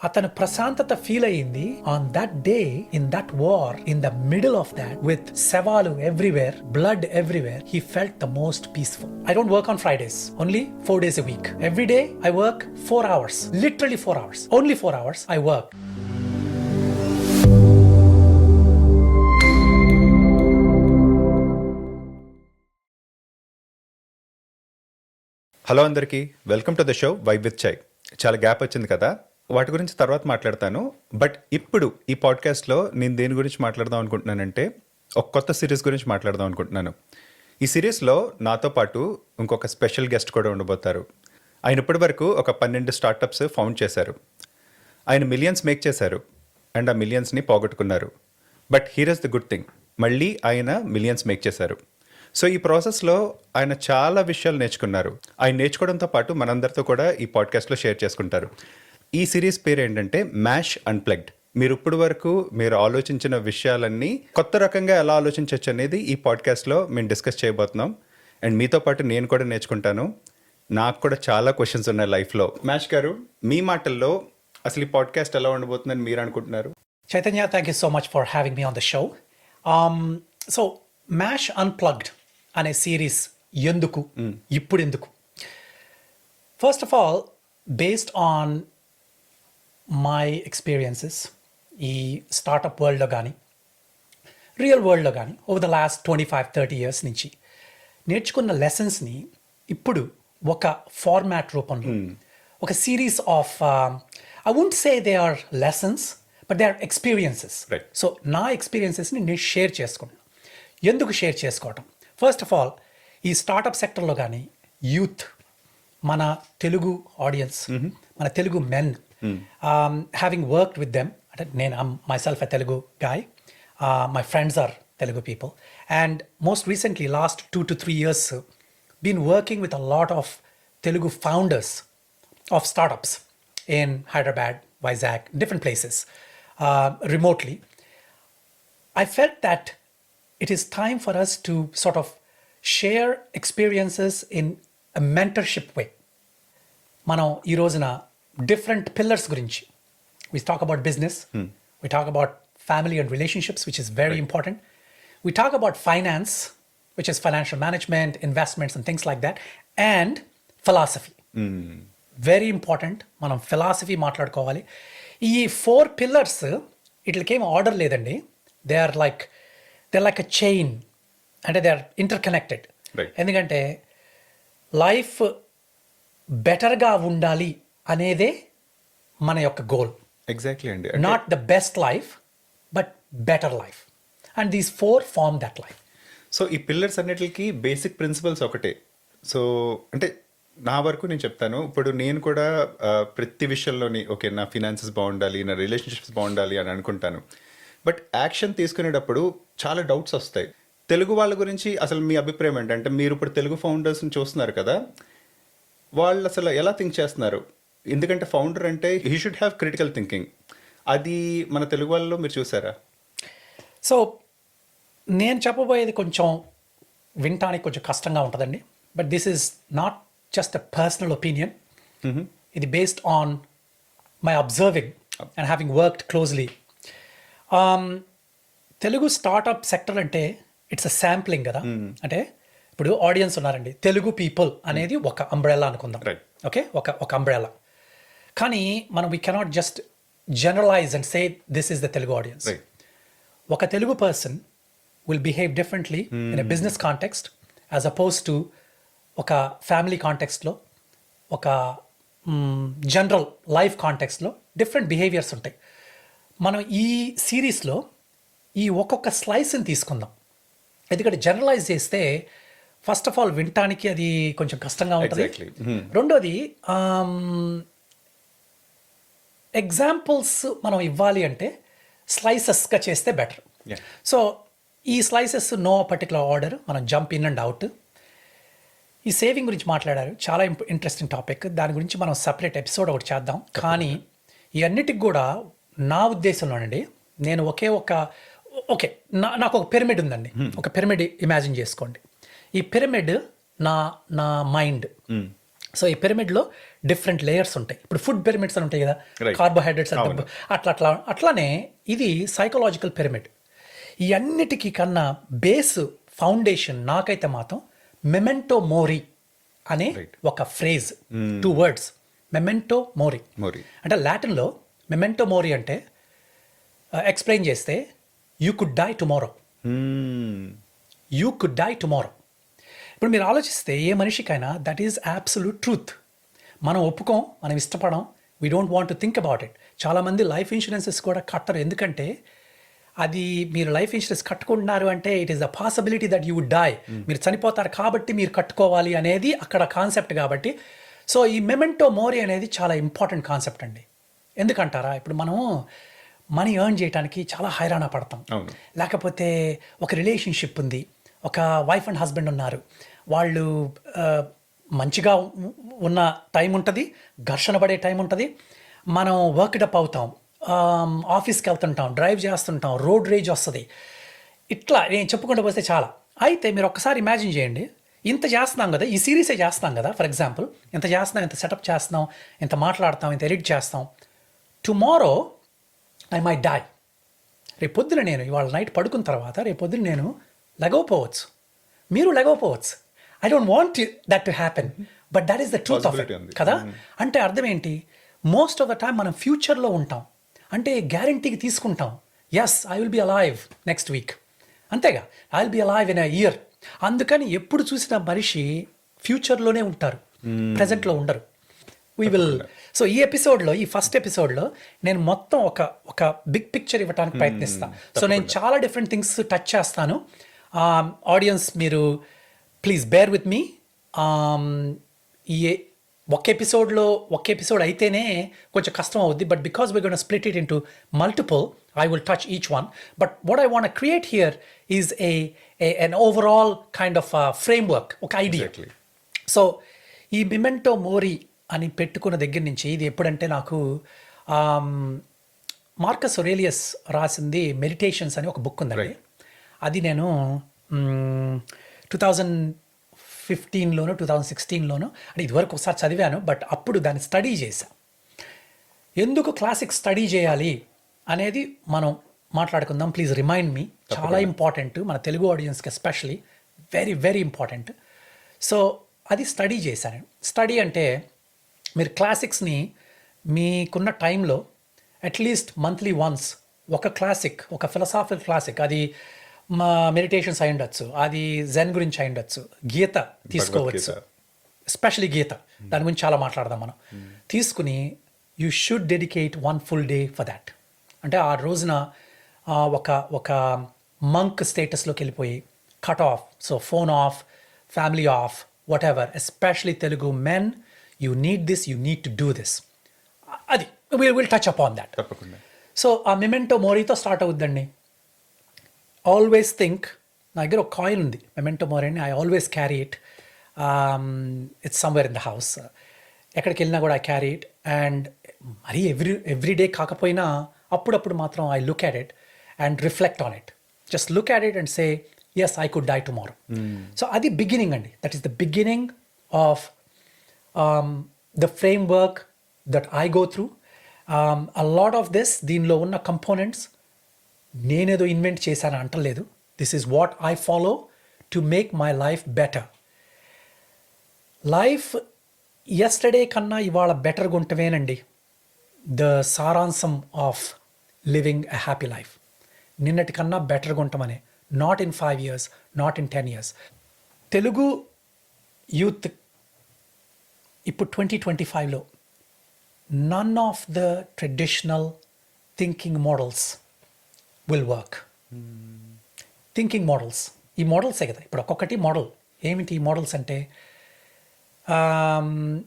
అతను ప్రశాంతత ఫీల్ అయ్యింది on that day, in that war, in the middle of that, with శవాలు everywhere, blood everywhere. He felt the most peaceful. I don't work on Fridays, only 4 days a week. Every day I work 4 hours, literally 4 hours, only 4 hours I work. Hello అందరికీ, welcome to the show vibe with చై. చాలా gap వచ్చింది కదా, వాటి గురించి తర్వాత మాట్లాడతాను. But ఇప్పుడు ఈ పాడ్కాస్ట్లో నేను దేని గురించి మాట్లాడదాం అనుకుంటున్నానంటే ఒక కొత్త సిరీస్ గురించి మాట్లాడదాం అనుకుంటున్నాను. ఈ సిరీస్లో నాతో పాటు ఇంకొక స్పెషల్ గెస్ట్ కూడా ఉండబోతారు. ఆయన ఇప్పటి వరకు ఒక 12 స్టార్టప్స్ ఫౌండ్ చేశారు. ఆయన మిలియన్స్ మేక్ చేశారు అండ్ ఆ మిలియన్స్ని పోగొట్టుకున్నారు. But here is the good thing, మళ్ళీ ఆయన మిలియన్స్ మేక్ చేశారు. సో ఈ ప్రాసెస్లో ఆయన చాలా విషయాలు నేర్చుకున్నారు. ఆయన నేర్చుకోవడంతో పాటు మనందరితో కూడా ఈ పాడ్కాస్ట్లో షేర్ చేసుకుంటారు. ఈ సిరీస్ పేరు ఏంటంటే మ్యాష్ అన్ప్లగ్డ్. మీరు ఇప్పుడు వరకు మీరు ఆలోచించిన విషయాలన్నీ కొత్త రకంగా ఎలా ఆలోచించవచ్చు అనేది ఈ పాడ్కాస్ట్లో మేము డిస్కస్ చేయబోతున్నాం. అండ్ మీతో పాటు నేను కూడా నేర్చుకుంటాను. నాకు కూడా చాలా క్వశ్చన్స్ ఉన్నాయి లైఫ్లో. మ్యాష్ గారు, మీ మాటల్లో అసలు ఈ పాడ్కాస్ట్ ఎలా ఉండబోతుందని మీరు అనుకుంటున్నారు? Chaitanya, thank you so much for having me on the show. So, mash unplugged అనే సిరీస్ ఎందుకు, ఇప్పుడు ఎందుకు? First of all, based on my experiences ఈ స్టార్టప్ వరల్డ్లో కానీ రియల్ వరల్డ్లో కానీ ఓవర్ ద లాస్ట్ 25-30 years నుంచి నేర్చుకున్న లెసన్స్ని ఇప్పుడు ఒక ఫార్మాట్ రూపంలో ఒక series of, I won't say they are lessons, but they are experiences. So నా ఎక్స్పీరియన్సెస్ని నేను షేర్ చేసుకున్నాను. ఎందుకు షేర్ చేసుకోవటం? ఫస్ట్ ఆఫ్ ఆల్, ఈ స్టార్టప్ సెక్టర్లో కానీ యూత్, మన తెలుగు ఆడియన్స్, మన Telugu men, having worked with them, అంటే నేను myself a Telugu guy, my friends are Telugu people, and most recently last 2 to 3 years been working with a lot of Telugu founders of startups in Hyderabad, Vizag, different places, remotely. I felt that it is time for us to sort of share experiences in a mentorship way. మనం ఈ రోజున different pillars గురించి, we talk about business, we talk about family and relationships, which is very important. We talk about finance, which is financial management, investments and things like that, and philosophy. Very important. మనం philosophy మాట్లాడుకోవాలి. ఈ 4 pillars ఇట్లకేం order లేదండి. They are like a chain, అంటే they are interconnected. ఎందుకంటే life బెటర్గా ఉండాలి అనేదే మన యొక్క గోల్. ఎగ్జాక్ట్లీ అండి. Not the best life, but better life, and these 4 form that life. So ఈ పిల్లర్స్ అన్నిటికి బేసిక్ ప్రిన్సిపల్స్ ఒకటే. సో అంటే నా వరకు నేను చెప్తాను. ఇప్పుడు నేను కూడా ప్రతి విషయంలోని ఓకే, నా ఫినాన్సెస్ బాగుండాలి, నా రిలేషన్షిప్స్ బాగుండాలి అని అనుకుంటాను. బట్ యాక్షన్ తీసుకునేటప్పుడు చాలా డౌట్స్ వస్తాయి. తెలుగు వాళ్ళ గురించి అసలు మీ అభిప్రాయం ఏంటంటే, మీరు ఇప్పుడు తెలుగు ఫౌండర్స్ని చూస్తున్నారు కదా, వాళ్ళు అసలు ఎలా థింక్ చేస్తున్నారు? ఎందుకంటే ఫౌండర్ అంటే he should have critical thinking. అది మన తెలుగు వాళ్ళలో మీరు చూసారా? సో నేను చెప్పబోయేది కొంచెం వినటానికి కొంచెం కష్టంగా ఉంటుందండి. But this is not just a personal opinion. ఇది based on my observing and having worked closely. Telugu startup sector అంటే ఇట్స్ అ శాంప్లింగ్ కదా. అంటే ఇప్పుడు ఆడియన్స్ ఉన్నారండి, తెలుగు పీపుల్ అనేది ఒక అంబ్రెల్లా అనుకుందాం. ఓకే, ఒక అంబ్రెల్లా. కానీ మనం we cannot just generalise and say this is the Telugu audience. ఒక Telugu person will behave differently in a business context as opposed to ఒక ఫ్యామిలీ కాంటెక్స్ట్లో, ఒక జనరల్ లైఫ్ కాంటెక్స్ట్లో డిఫరెంట్ బిహేవియర్స్ ఉంటాయి. మనం ఈ సిరీస్లో ఈ ఒక్కొక్క స్లైస్ని తీసుకుందాం. ఎందుకంటే జనరలైజ్ చేస్తే ఫస్ట్ ఆఫ్ ఆల్ వినటానికి అది కొంచెం కష్టంగా ఉంటుంది. రెండోది ఎగ్జాంపుల్స్ మనం ఇవ్వాలి అంటే స్లైసెస్గా చేస్తే బెటర్. సో ఈ స్లైసెస్ నో పర్టికులర్ ఆర్డర్, మనం జంప్ ఇన్ అండ్ అవుట్. ఈ సేవింగ్ గురించి మాట్లాడారు, చాలా ఇంట్రెస్టింగ్ టాపిక్. దాని గురించి మనం సపరేట్ ఎపిసోడ్ ఒకటి చేద్దాం. కానీ ఈ అన్నిటికి కూడా నా ఉద్దేశంలోనండి, నేను నాకు ఒక పిరమిడ్ ఉందండి. ఒక పిరమిడ్ ఇమాజిన్ చేసుకోండి. ఈ పిరమిడ్ నా మైండ్, సో ఈ పిరమిడ్లో డిఫరెంట్ లేయర్స్ ఉంటాయి. ఇప్పుడు ఫుడ్ పిరమిడ్స్ అని ఉంటాయి కదా, Right. కార్బోహైడ్రేట్స్ అంటే అట్లానే ఇది సైకలాజికల్ పిరమిడ్. ఈ అన్నిటికీ కన్నా బేస్ ఫౌండేషన్ నాకైతే మాత్రం మెమెంటో మోరీ అనే ఒక phrase, 2 words, memento mori. Mori అంటే లాటిన్లో మెమెంటో మోరీ అంటే ఎక్స్ప్లెయిన్ చేస్తే you could die tomorrow, you could die tomorrow. ఇప్పుడు మీరు ఆలోచిస్తే ఏ మనిషికైనా దట్ ఈజ్ అబ్సల్యూట్ ట్రూత్. మనం ఒప్పుకోం, మనం ఇష్టపడం, we don't want to think about it. చాలామంది లైఫ్ ఇన్సూరెన్సెస్ కూడా కట్టరు, ఎందుకంటే అది మీరు లైఫ్ ఇన్సూరెన్స్ కట్టుకుంటున్నారు అంటే it is the possibility that you would die, మీరు చనిపోతారు కాబట్టి మీరు కట్టుకోవాలి అనేది అక్కడ కాన్సెప్ట్. కాబట్టి సో ఈ మెమెంటో మోరీ అనేది చాలా ఇంపార్టెంట్ కాన్సెప్ట్ అండి. ఎందుకంటారా, ఇప్పుడు మనం మనీ ఎర్న్ చేయడానికి చాలా హైరాణ పడతాం. లేకపోతే ఒక రిలేషన్షిప్ ఉంది, ఒక వైఫ్ అండ్ హస్బెండ్ ఉన్నారు, వాళ్ళు మంచిగా ఉన్న టైం ఉంటుంది, ఘర్షణ పడే టైం ఉంటుంది, మనం వర్క్డప్ అవుతాం, ఆఫీస్కి వెళ్తుంటాం, డ్రైవ్ చేస్తుంటాం, రోడ్ రేజ్ వస్తుంది. ఇట్లా నేను చెప్పుకుంటూ వస్తే చాలా. అయితే మీరు ఒక్కసారి ఇమాజిన్ చేయండి, ఇంత చేస్తున్నాం కదా, ఈ సిరీసే చేస్తున్నాం కదా, ఫర్ ఎగ్జాంపుల్ ఇంత చేస్తున్నాం, ఇంత సెటప్ చేస్తున్నాం, ఇంత మాట్లాడతాం, ఇంత ఎడిట్ చేస్తాం. Tomorrow I may die. రేపొద్దున నేను ఇవాళ నైట్ పడుకున్న తర్వాత రేపొద్దున నేను లెగవపోవచ్చు, మీరు లెగవపోవచ్చు. I don't want that to happen, but that is the truth of it కదా. అంటే అర్థం ఏంటి, మోస్ట్ ఆఫ్ ద టైం మనం ఫ్యూచర్లో ఉంటాం, అంటే గ్యారంటీకి తీసుకుంటాం, yes I will be alive next week, అంతేగా, I will be alive in a year. అందుకని ఎప్పుడు చూసిన మనిషి ఫ్యూచర్లోనే ఉంటారు, ప్రజెంట్లో ఉండరు. We will. సో ఈ ఎపిసోడ్లో, ఈ ఫస్ట్ ఎపిసోడ్లో నేను మొత్తం ఒక బిగ్ పిక్చర్ ఇవ్వడానికి ప్రయత్నిస్తాను. సో నేను చాలా డిఫరెంట్ థింగ్స్ టచ్ చేస్తాను. ఆడియన్స్ మీరు ప్లీజ్ బేర్ విత్ మీ. ఈ ఒక ఎపిసోడ్ అయితేనే కొంచెం కష్టం అవుద్ది, but because we gonna split it into multiple, I will touch each one. But what I want create here is an overall kind of framework, ఒక idea. So ఈ memento mori అని పెట్టుకున్న దగ్గర నుంచి, ఇది ఎప్పుడంటే నాకు మార్కస్ ఒరేలియస్ రాసింది మెడిటేషన్స్ అని ఒక బుక్ ఉందండి. అది నేను 2015లోనో 2016లోనో అంటే ఇదివరకు ఒకసారి చదివాను, బట్ అప్పుడు దాన్ని స్టడీ చేశా. ఎందుకు క్లాసిక్ స్టడీ చేయాలి అనేది మనం మాట్లాడుకుందాం. ప్లీజ్ రిమైండ్ మీ, చాలా ఇంపార్టెంట్ మన తెలుగు ఆడియన్స్కి especially, very very important. So అది స్టడీ చేశాను. స్టడీ అంటే మీరు క్లాసిక్స్ని మీకున్న టైంలో అట్లీస్ట్ మంత్లీ వన్స్ ఒక క్లాసిక్, ఒక ఫిలసాఫికల్ క్లాసిక్, అది మా మెడిటేషన్స్ అయి ఉండొచ్చు, అది జెన్ గురించి అయి ఉండొచ్చు, గీత తీసుకోవచ్చు, ఎస్పెషలీ గీత, దాని గురించి చాలా మాట్లాడదాం మనం. తీసుకుని you should dedicate 1 full day for that. అంటే ఆ రోజున ఒక మంక్ స్టేటస్లోకి వెళ్ళిపోయి cut off, so phone off, family off, whatever, especially Telugu men, you need this, you need to do this. అది will touch upon that. So ఆ memento మోరీతో start అవుద్దండి. ఆల్వేస్ థింక్, నా దగ్గర ఒక కాయిన్ ఉంది మెమెంటో మోరీ అని, I always carry it. It's somewhere in the house. ఎక్కడికి వెళ్ళినా కూడా ఐ క్యారీ ఇట్. అండ్ మరీ ఎవ్రీ డే కాకపోయినా అప్పుడప్పుడు మాత్రం I look at it and reflect on it. Just look at it and say yes I could die tomorrow. So అది beginning అండి. That is the beginning of the framework that I go through. A lot of this, దీనిలో ఉన్న components నేనేదో invent చేశాను అంటలేదు. This is what I follow to make my life better. Life yesterday కన్నా ఇవాళ బెటర్గా ఉంటవేనండి ద సారాంశం of living a happy life. నిన్నటి కన్నా బెటర్గా ఉంటామని, not in 5 years, not in 10 years. Telugu youth ఇప్పుడు 2025లో none of the traditional thinking models will work. Thinking models, ఈ మోడల్సే కదా ఇప్పుడు ఒక్కొక్కటి మోడల్. ఏమిటి ఈ మోడల్స్ అంటే,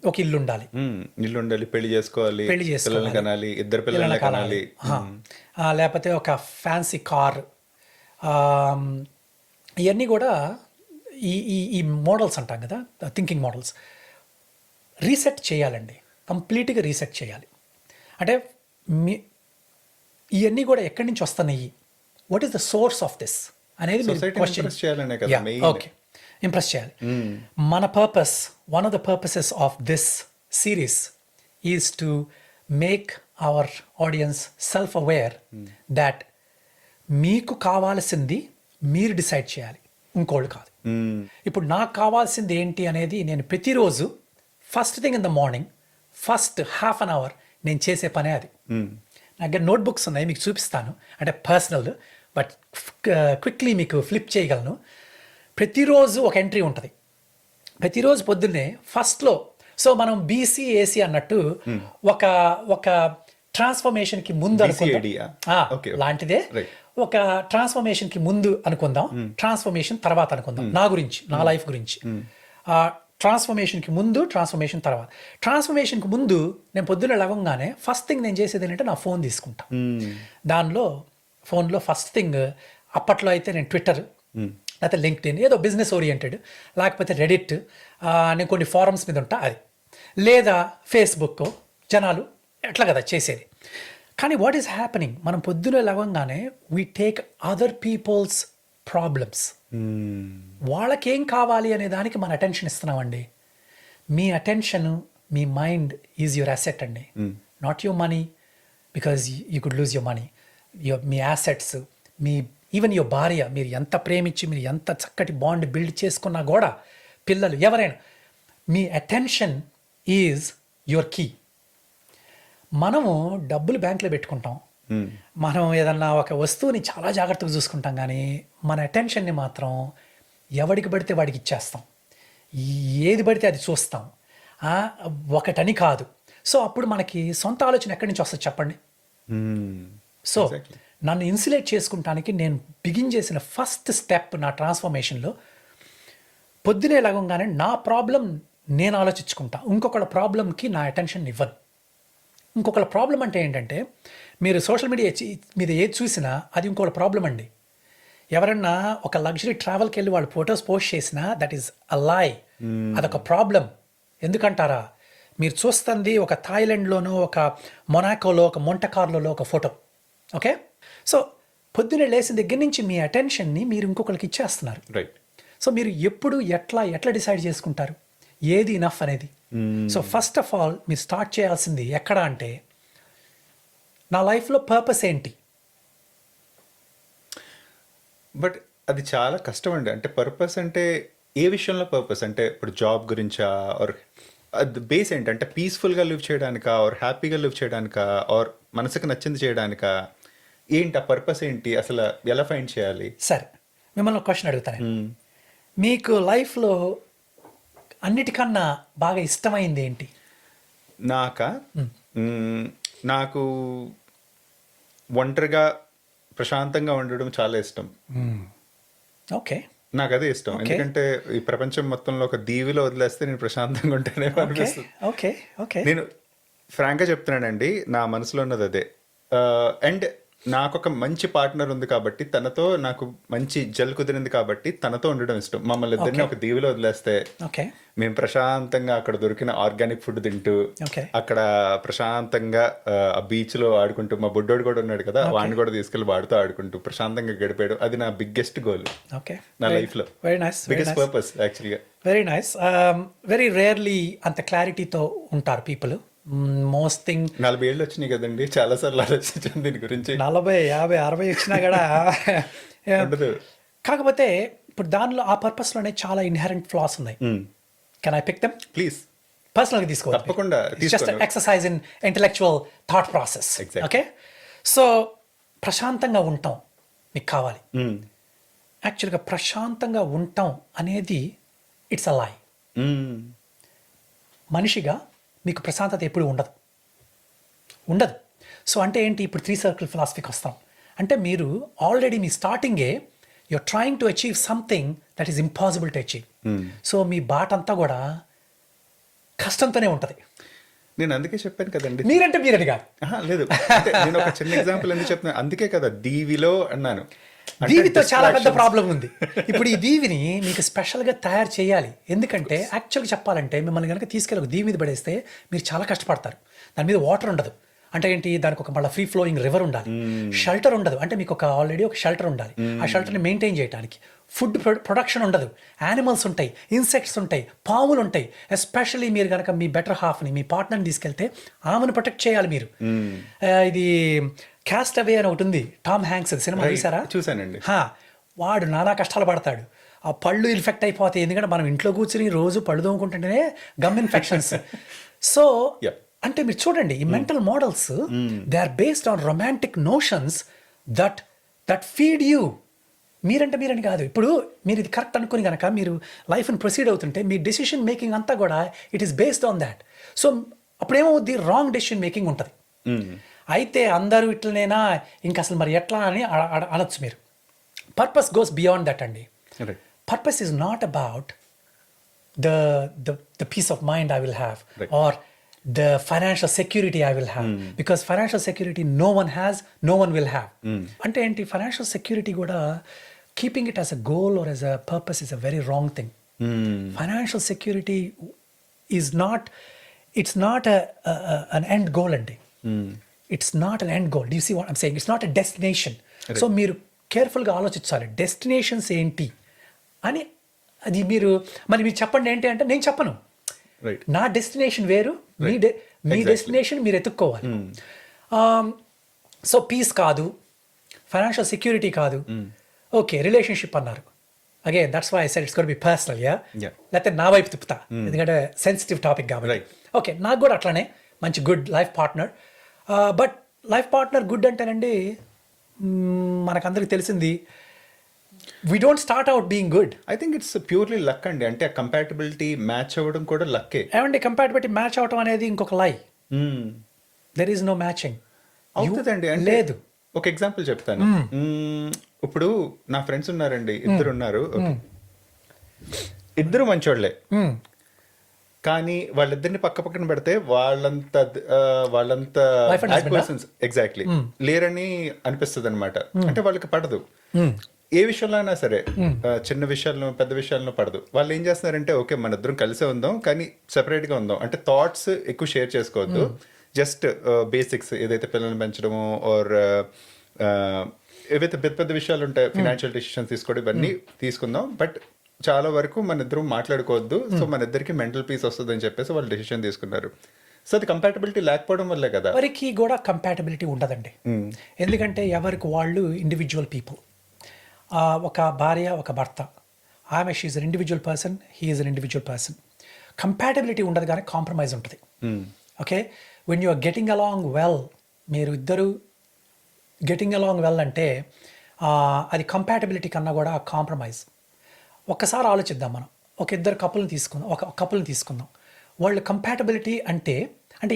ఒక ఇల్లు ఉండాలి, పెళ్లి చేసుకోవాలి, పిల్లల్ని కనాలి, ఇద్దరు పిల్లల్ని కనాలి, లేకపోతే ఒక ఫ్యాన్సీ కార్, ఇవన్నీ కూడా ఈ మోడల్స్ అంటాం కదా, థింకింగ్ మోడల్స్. రీసెట్ చేయాలండి, కంప్లీట్గా రీసెట్ చేయాలి. అంటే ఇవన్నీ కూడా ఎక్కడి నుంచి వస్తున్నాయి, what is the source of this అనేది మీరు క్వశ్చన్. ఓకే, ఇంప్రెస్ చేయాలి. మన purpose, one of the purposes of this series is to make our audience self aware that మీకు కావాల్సింది మీరు డిసైడ్ చేయాలి, ఇంకోళ్ళు కాదు. ఇప్పుడు నాకు కావాల్సింది ఏంటి అనేది నేను ప్రతిరోజు first thing in the morning first half an hour నేను చేసే పనే అది. నా దగ్గర నోట్బుక్స్ ఉన్నాయి, మీకు చూపిస్తాను, అంటే పర్సనల్, బట్ క్విక్లీ మీకు ఫ్లిప్ చేయగలను. ప్రతిరోజు ఒక ఎంట్రీ ఉంటుంది. ప్రతిరోజు పొద్దున్నే ఫస్ట్లో, సో మనం బీసీ ఏసీ అన్నట్టు ఒక ఒక ట్రాన్స్ఫర్మేషన్కి ముందు లాంటిదే. ఒక ట్రాన్స్ఫర్మేషన్కి ముందు అనుకుందాం, ట్రాన్స్ఫర్మేషన్ తర్వాత అనుకుందాం. నా గురించి, నా లైఫ్ గురించి. ట్రాన్స్ఫర్మేషన్కి ముందు, ట్రాన్స్ఫర్మేషన్ తర్వాత. ట్రాన్స్ఫర్మేషన్కి ముందు నేను పొద్దున్న లేవగానే ఫస్ట్ థింగ్ నేను చేసేది ఏంటంటే నా ఫోన్ తీసుకుంటా. దానిలో ఫోన్లో ఫస్ట్ థింగ్, అప్పట్లో అయితే నేను ట్విట్టర్ లేకపోతే లింక్డ్ఇన్, ఏదో బిజినెస్ ఓరియంటెడ్, లేకపోతే రెడిట్, నేను కొన్ని ఫారమ్స్ మీద ఉంటా అది, లేదా ఫేస్బుక్, జనాలు ఎట్లా కదా చేసేది. కానీ వాట్ ఈస్ హ్యాపెనింగ్, మనం పొద్దున లేవగానే we take other people's problems, వాళ్ళకేం కావాలి అనే దానికి మన అటెన్షన్ ఇస్తున్నామండి. మీ అటెన్షన్, మీ మైండ్ ఈజ్ యువర్ అసెట్ అండి, not your money, because you could lose your money. మీ యాసెట్స్, మీ ఈవెన్ యువర్ భార్య, మీరు ఎంత ప్రేమించి, మీరు ఎంత చక్కటి బాండ్ బిల్డ్ చేసుకున్నా కూడా, పిల్లలు, ఎవరైనా, మీ అటెన్షన్ ఈజ్ యువర్ కీ. మనము డబ్బులు బ్యాంకులో పెట్టుకుంటాం, మనం ఏదన్నా ఒక వస్తువుని చాలా జాగ్రత్తగా చూసుకుంటాం, కానీ మన అటెన్షన్ని మాత్రం ఎవడికి పడితే వాడికి ఇచ్చేస్తాం, ఏది పడితే అది చూస్తాం, ఒకటని కాదు. సో అప్పుడు మనకి సొంత ఆలోచన ఎక్కడి నుంచి వస్తుంది చెప్పండి. సో నన్ను ఇన్సులేట్ చేసుకుంటానికి నేను బిగిన్ చేసిన ఫస్ట్ స్టెప్ నా ట్రాన్స్ఫర్మేషన్లో, పొద్దునే లగంగానే నా ప్రాబ్లం నేను ఆలోచించుకుంటా, ఇంకొకళ్ళ ప్రాబ్లంకి నా అటెన్షన్ ఇవ్వను. ఇంకొకళ్ళ ప్రాబ్లం అంటే ఏంటంటే, మీరు సోషల్ మీడియా మీద ఏది చూసినా అది ఇంకొకళ్ళ ప్రాబ్లం అండి. ఎవరన్నా ఒక లగ్జరీ ట్రావెల్కి వెళ్ళి వాళ్ళు ఫొటోస్ పోస్ట్ చేసినా దట్ ఈస్ అ లై, అదొక ప్రాబ్లం. ఎందుకంటారా, మీరు చూస్తుంది ఒక థాయిలాండ్లోనో, ఒక మొనాకోలో, ఒక మొంటకార్లో ఒక ఫోటో. ఓకే, సో పొద్దున్నే లేచిన దగ్గర నుంచి మీ అటెన్షన్ని మీరు ఇంకొకరికి ఇచ్చేస్తున్నారు. రైట్. సో మీరు ఎప్పుడు ఎట్లా డిసైడ్ చేసుకుంటారు ఏది ఇనఫ్ అనేది? సో ఫస్ట్ ఆఫ్ ఆల్ మీరు స్టార్ట్ చేయాల్సింది ఎక్కడ అంటే, నా లైఫ్లో పర్పస్ ఏంటి? బట్ అది చాలా కష్టం అండి. అంటే పర్పస్ అంటే ఏ విషయంలో పర్పస్? అంటే ఇప్పుడు జాబ్ గురించా, ఆర్ అది బేస్ ఏంటి? అంటే పీస్ఫుల్గా లివ్ చేయడానికా, ఆర్ హ్యాపీగా లివ్ చేయడానికా, ఆర్ మనసుకు నచ్చింది చేయడానికా? ఏంటి ఆ పర్పస్ ఏంటి అసలు, ఎలా ఫైండ్ చేయాలి? సరే, మిమ్మల్ని ఒక క్వశ్చన్ అడుగుతాను. మీకు లైఫ్లో అన్నిటికన్నా బాగా ఇష్టమైంది ఏంటి? నాకు ఒంటరిగా ప్రశాంతంగా ఉండడం చాలా ఇష్టం. ఓకే, నాకు అదే ఇష్టం. ఎందుకంటే ఈ ప్రపంచం మొత్తంలో ఒక దీవిలో వదిలేస్తే నేను ప్రశాంతంగా ఉంటానే అనిపిస్తుంది. ఓకే ఓకే, నేను ఫ్రాంక్గా చెప్తున్నానండి, నా మనసులో ఉన్నది అదే. అండ్ నాకు ఒక మంచి పార్ట్నర్ ఉంది కాబట్టి, తనతో నాకు మంచి జల్ కుదిరింది కాబట్టి తనతో ఉండడం ఇష్టం. మమ్మల్ని ఇద్దరిని ఒక దీవిలో వదిలేస్తే మేము ప్రశాంతంగా అక్కడ దొరికిన ఆర్గానిక్ ఫుడ్ తింటూ, అక్కడ ప్రశాంతంగా ఆ బీచ్ లో ఆడుకుంటూ, మా బుడ్డోడు కూడా ఉన్నాడు కదా, వాడిని కూడా తీసుకెళ్లి వాడితో ఆడుకుంటూ ప్రశాంతంగా గడిపాడు. అది నా బిగ్గెస్ట్ గోల్ నా లైఫ్ లో, బిగ్గెస్ట్ పర్పస్ యాక్చువల్గా. Very nice. వెరీ రేర్లీ అంత క్లారిటీతో ఉంటారు పీపుల్. మోస్ట్ థింగ్ 40 ఏళ్ళు వచ్చినాయి కదండి, చాలా సార్లు ఆలోచించాను దీని గురించి. 40, 50, 60 వచ్చినా కూడా ఉండదు. కాకపోతే ఇప్పుడు దానిలో ఆ పర్పస్లోనే చాలా ఇన్హెరెంట్ ఫ్లాస్ ఉన్నాయి. Can I pick them? Please. పర్సనల్గా తీసుకోవాలి, తప్పకుండా. Just exercise in intellectual thought process. Okay, so ప్రశాంతంగా ఉంటాం మీకు కావాలి. యాక్చువల్గా ప్రశాంతంగా ఉంటాం అనేది ఇట్స్ అ లై. మనిషిగా మీకు ప్రశాంతత ఎప్పుడు ఉండదు. సో అంటే ఏంటి, ఇప్పుడు 3 సర్కిల్ ఫిలాసఫీకి వస్తాం. అంటే మీరు ఆల్రెడీ మీ స్టార్టింగే you're trying to achieve something that is impossible to achieve. So మీ బాట అంతా కూడా కష్టంతోనే ఉంటుంది. నేను అందుకే చెప్పాను కదండి, మీరంటే మీరు అడిగారు. లేదు, నేను ఒక చిన్న ఎగ్జాంపుల్ ఎందుకు చెప్తున్నాను, అందుకే కదా దీవిలో అన్నాను. దీవితో చాలా పెద్ద ప్రాబ్లం ఉంది. ఇప్పుడు ఈ దీవిని మీకు స్పెషల్గా తయారు చేయాలి. ఎందుకంటే యాక్చువల్గా చెప్పాలంటే, మిమ్మల్ని కనుక తీసుకెళ్ళి ఒక దీవి మీద పడేస్తే మీరు చాలా కష్టపడతారు. దాని మీద వాటర్ ఉండదు. అంటే ఏంటి, దానికి ఒక మళ్ళీ ఫ్రీ ఫ్లోయింగ్ రివర్ ఉండాలి. షెల్టర్ ఉండదు, అంటే మీకు ఆల్రెడీ ఒక షెల్టర్ ఉండాలి. ఆ షెల్టర్ని మెయింటైన్ చేయడానికి ఫుడ్ ప్రొడక్షన్ ఉండదు, యానిమల్స్ ఉంటాయి, ఇన్సెక్ట్స్ ఉంటాయి, పాములు ఉంటాయి. ఎస్పెషల్లీ మీరు కనుక మీ బెటర్ హాఫ్ని, మీ పార్ట్నర్ని తీసుకెళ్తే ఆమెను ప్రొటెక్ట్ చేయాలి మీరు. ఇది క్యాస్ట్ అవే అని ఒకటి ఉంది, టామ్ హ్యాంక్స్ సినిమా చూసారా? చూసానండి. వాడు నానా కష్టాలు పడతాడు, ఆ పళ్ళు ఇన్ఫెక్ట్ అయిపోతాయి, ఎందుకంటే మనం ఇంట్లో కూర్చుని రోజు పళ్ళు తోముకుంటుంటేనే గమ్ ఇన్ఫెక్షన్స్. సో అంటే మీరు చూడండి, ఈ mental models they are based on romantic notions that feed you. మీరని కాదు. ఇప్పుడు మీరు ఇది కరెక్ట్ అనుకుని కనుక మీరు లైఫ్ని ప్రొసీడ్ అవుతుంటే మీ డెసిషన్ మేకింగ్ అంతా కూడా it is based on that. So అప్పుడేమవుద్ది, రాంగ్ డెసిషన్ మేకింగ్ ఉంటుంది. అయితే అందరూ ఇట్లనేనా, ఇంకా అసలు మరి ఎట్లా అని అనొచ్చు మీరు. పర్పస్ గోస్ బియాండ్ దట్ అండి. Purpose is not about the peace of mind I will have, or the financial security I will have, because financial security no one has, no one will have. అంటే ఏంటి, financial security కూడా keeping it as a goal or as a purpose is a very wrong thing. Financial security is not, it's not an end goal అండి. It's not an end goal. Do you see what I'm saying? It's not a destination. So మీరు కేర్ఫుల్గా ఆలోచించాలి, destinations ఏంటి అని. అది మీరు చెప్పండి ఏంటి అంటే నేను చెప్పను. నా డెస్టినేషన్ వేరు, మీ డెస్టినేషన్ మీరు ఎత్తుక్కోవాలి. సో పీస్ కాదు, ఫైనాన్షియల్ సెక్యూరిటీ కాదు, ఓకే రిలేషన్షిప్ అన్నారు. Again that's why I said it's got be personal. లేకపోతే నా వైపు తిప్పుతా, ఎందుకంటే సెన్సిటివ్ టాపిక్ కాబట్టి. ఓకే, నాకు కూడా అట్లానే మంచి good life partner. But life partner good అంటేనండి, మనకందరికి తెలిసింది, we don't start out being good. I think it's purely luck అండి. అంటే కంపాటబిలిటీ మ్యాచ్ అవ్వడం కూడా లక్కే. ఏమండి, కంపాటబిలిటీ మ్యాచ్ అవడం అనేది ఇంకొక lie. There is no matching. అవుతుందండి. లేదు. ఒక ఎగ్జాంపుల్ చెప్తాను. ఇప్పుడు నా ఫ్రెండ్స్ ఉన్నారండి, ఇద్దరు ఉన్నారు. ఇద్దరు మంచోళ్లే, కానీ వాళ్ళిద్దరిని పక్క పక్కన పెడితే వాళ్ళంత ఎగ్జాక్ట్లీ లేరని అనిపిస్తుంది అనమాట. అంటే వాళ్ళకి పడదు, ఏ విషయంలో అయినా సరే, చిన్న విషయాలను పెద్ద విషయాలను పడదు. వాళ్ళు ఏం చేస్తున్నారంటే, ఓకే మన ఇద్దరం కలిసే ఉందాం కానీ సెపరేట్గా ఉందాం, అంటే థాట్స్ ఎక్కువ షేర్ చేసుకోవద్దు, జస్ట్ బేసిక్స్ ఏదైతే పిల్లల్ని పెంచడము ఆర్ ఏవైతే పెద్ద పెద్ద విషయాలు ఉంటాయి, ఫినాన్షియల్ డెసిషన్స్ తీసుకోవడం, ఇవన్నీ తీసుకుందాం, బట్ చాలా వరకు మన ఇద్దరం మాట్లాడుకోవద్దు. సో మన ఇద్దరికి మెంటల్ పీస్ వస్తుంది అని చెప్పేసి వాళ్ళు డెసిషన్ తీసుకున్నారు. సో అది కంపాటబిలిటీ లేకపోవడం వల్లే కదా. ఎవరికి కూడా కంపాటబిలిటీ ఉండదండి, ఎందుకంటే ఎవరికి వాళ్ళు ఇండివిజువల్ పీపుల్. ఒక భార్య, ఒక భర్త, ఆమె she an individual person, he is an individual person. Compatibility ఉండదు కానీ కాంప్రమైజ్ ఉంటుంది. Okay, when you are getting along well, మీరు ఇద్దరు గెటింగ్ అలాంగ్ వెల్ అంటే అది కంపాటబిలిటీ కన్నా కూడా కాంప్రమైజ్. ఒక్కసారి ఆలోచిద్దాం మనం, ఒక ఇద్దరు కపుల్ని తీసుకుందాం, వాళ్ళు కంపాటబిలిటీ అంటే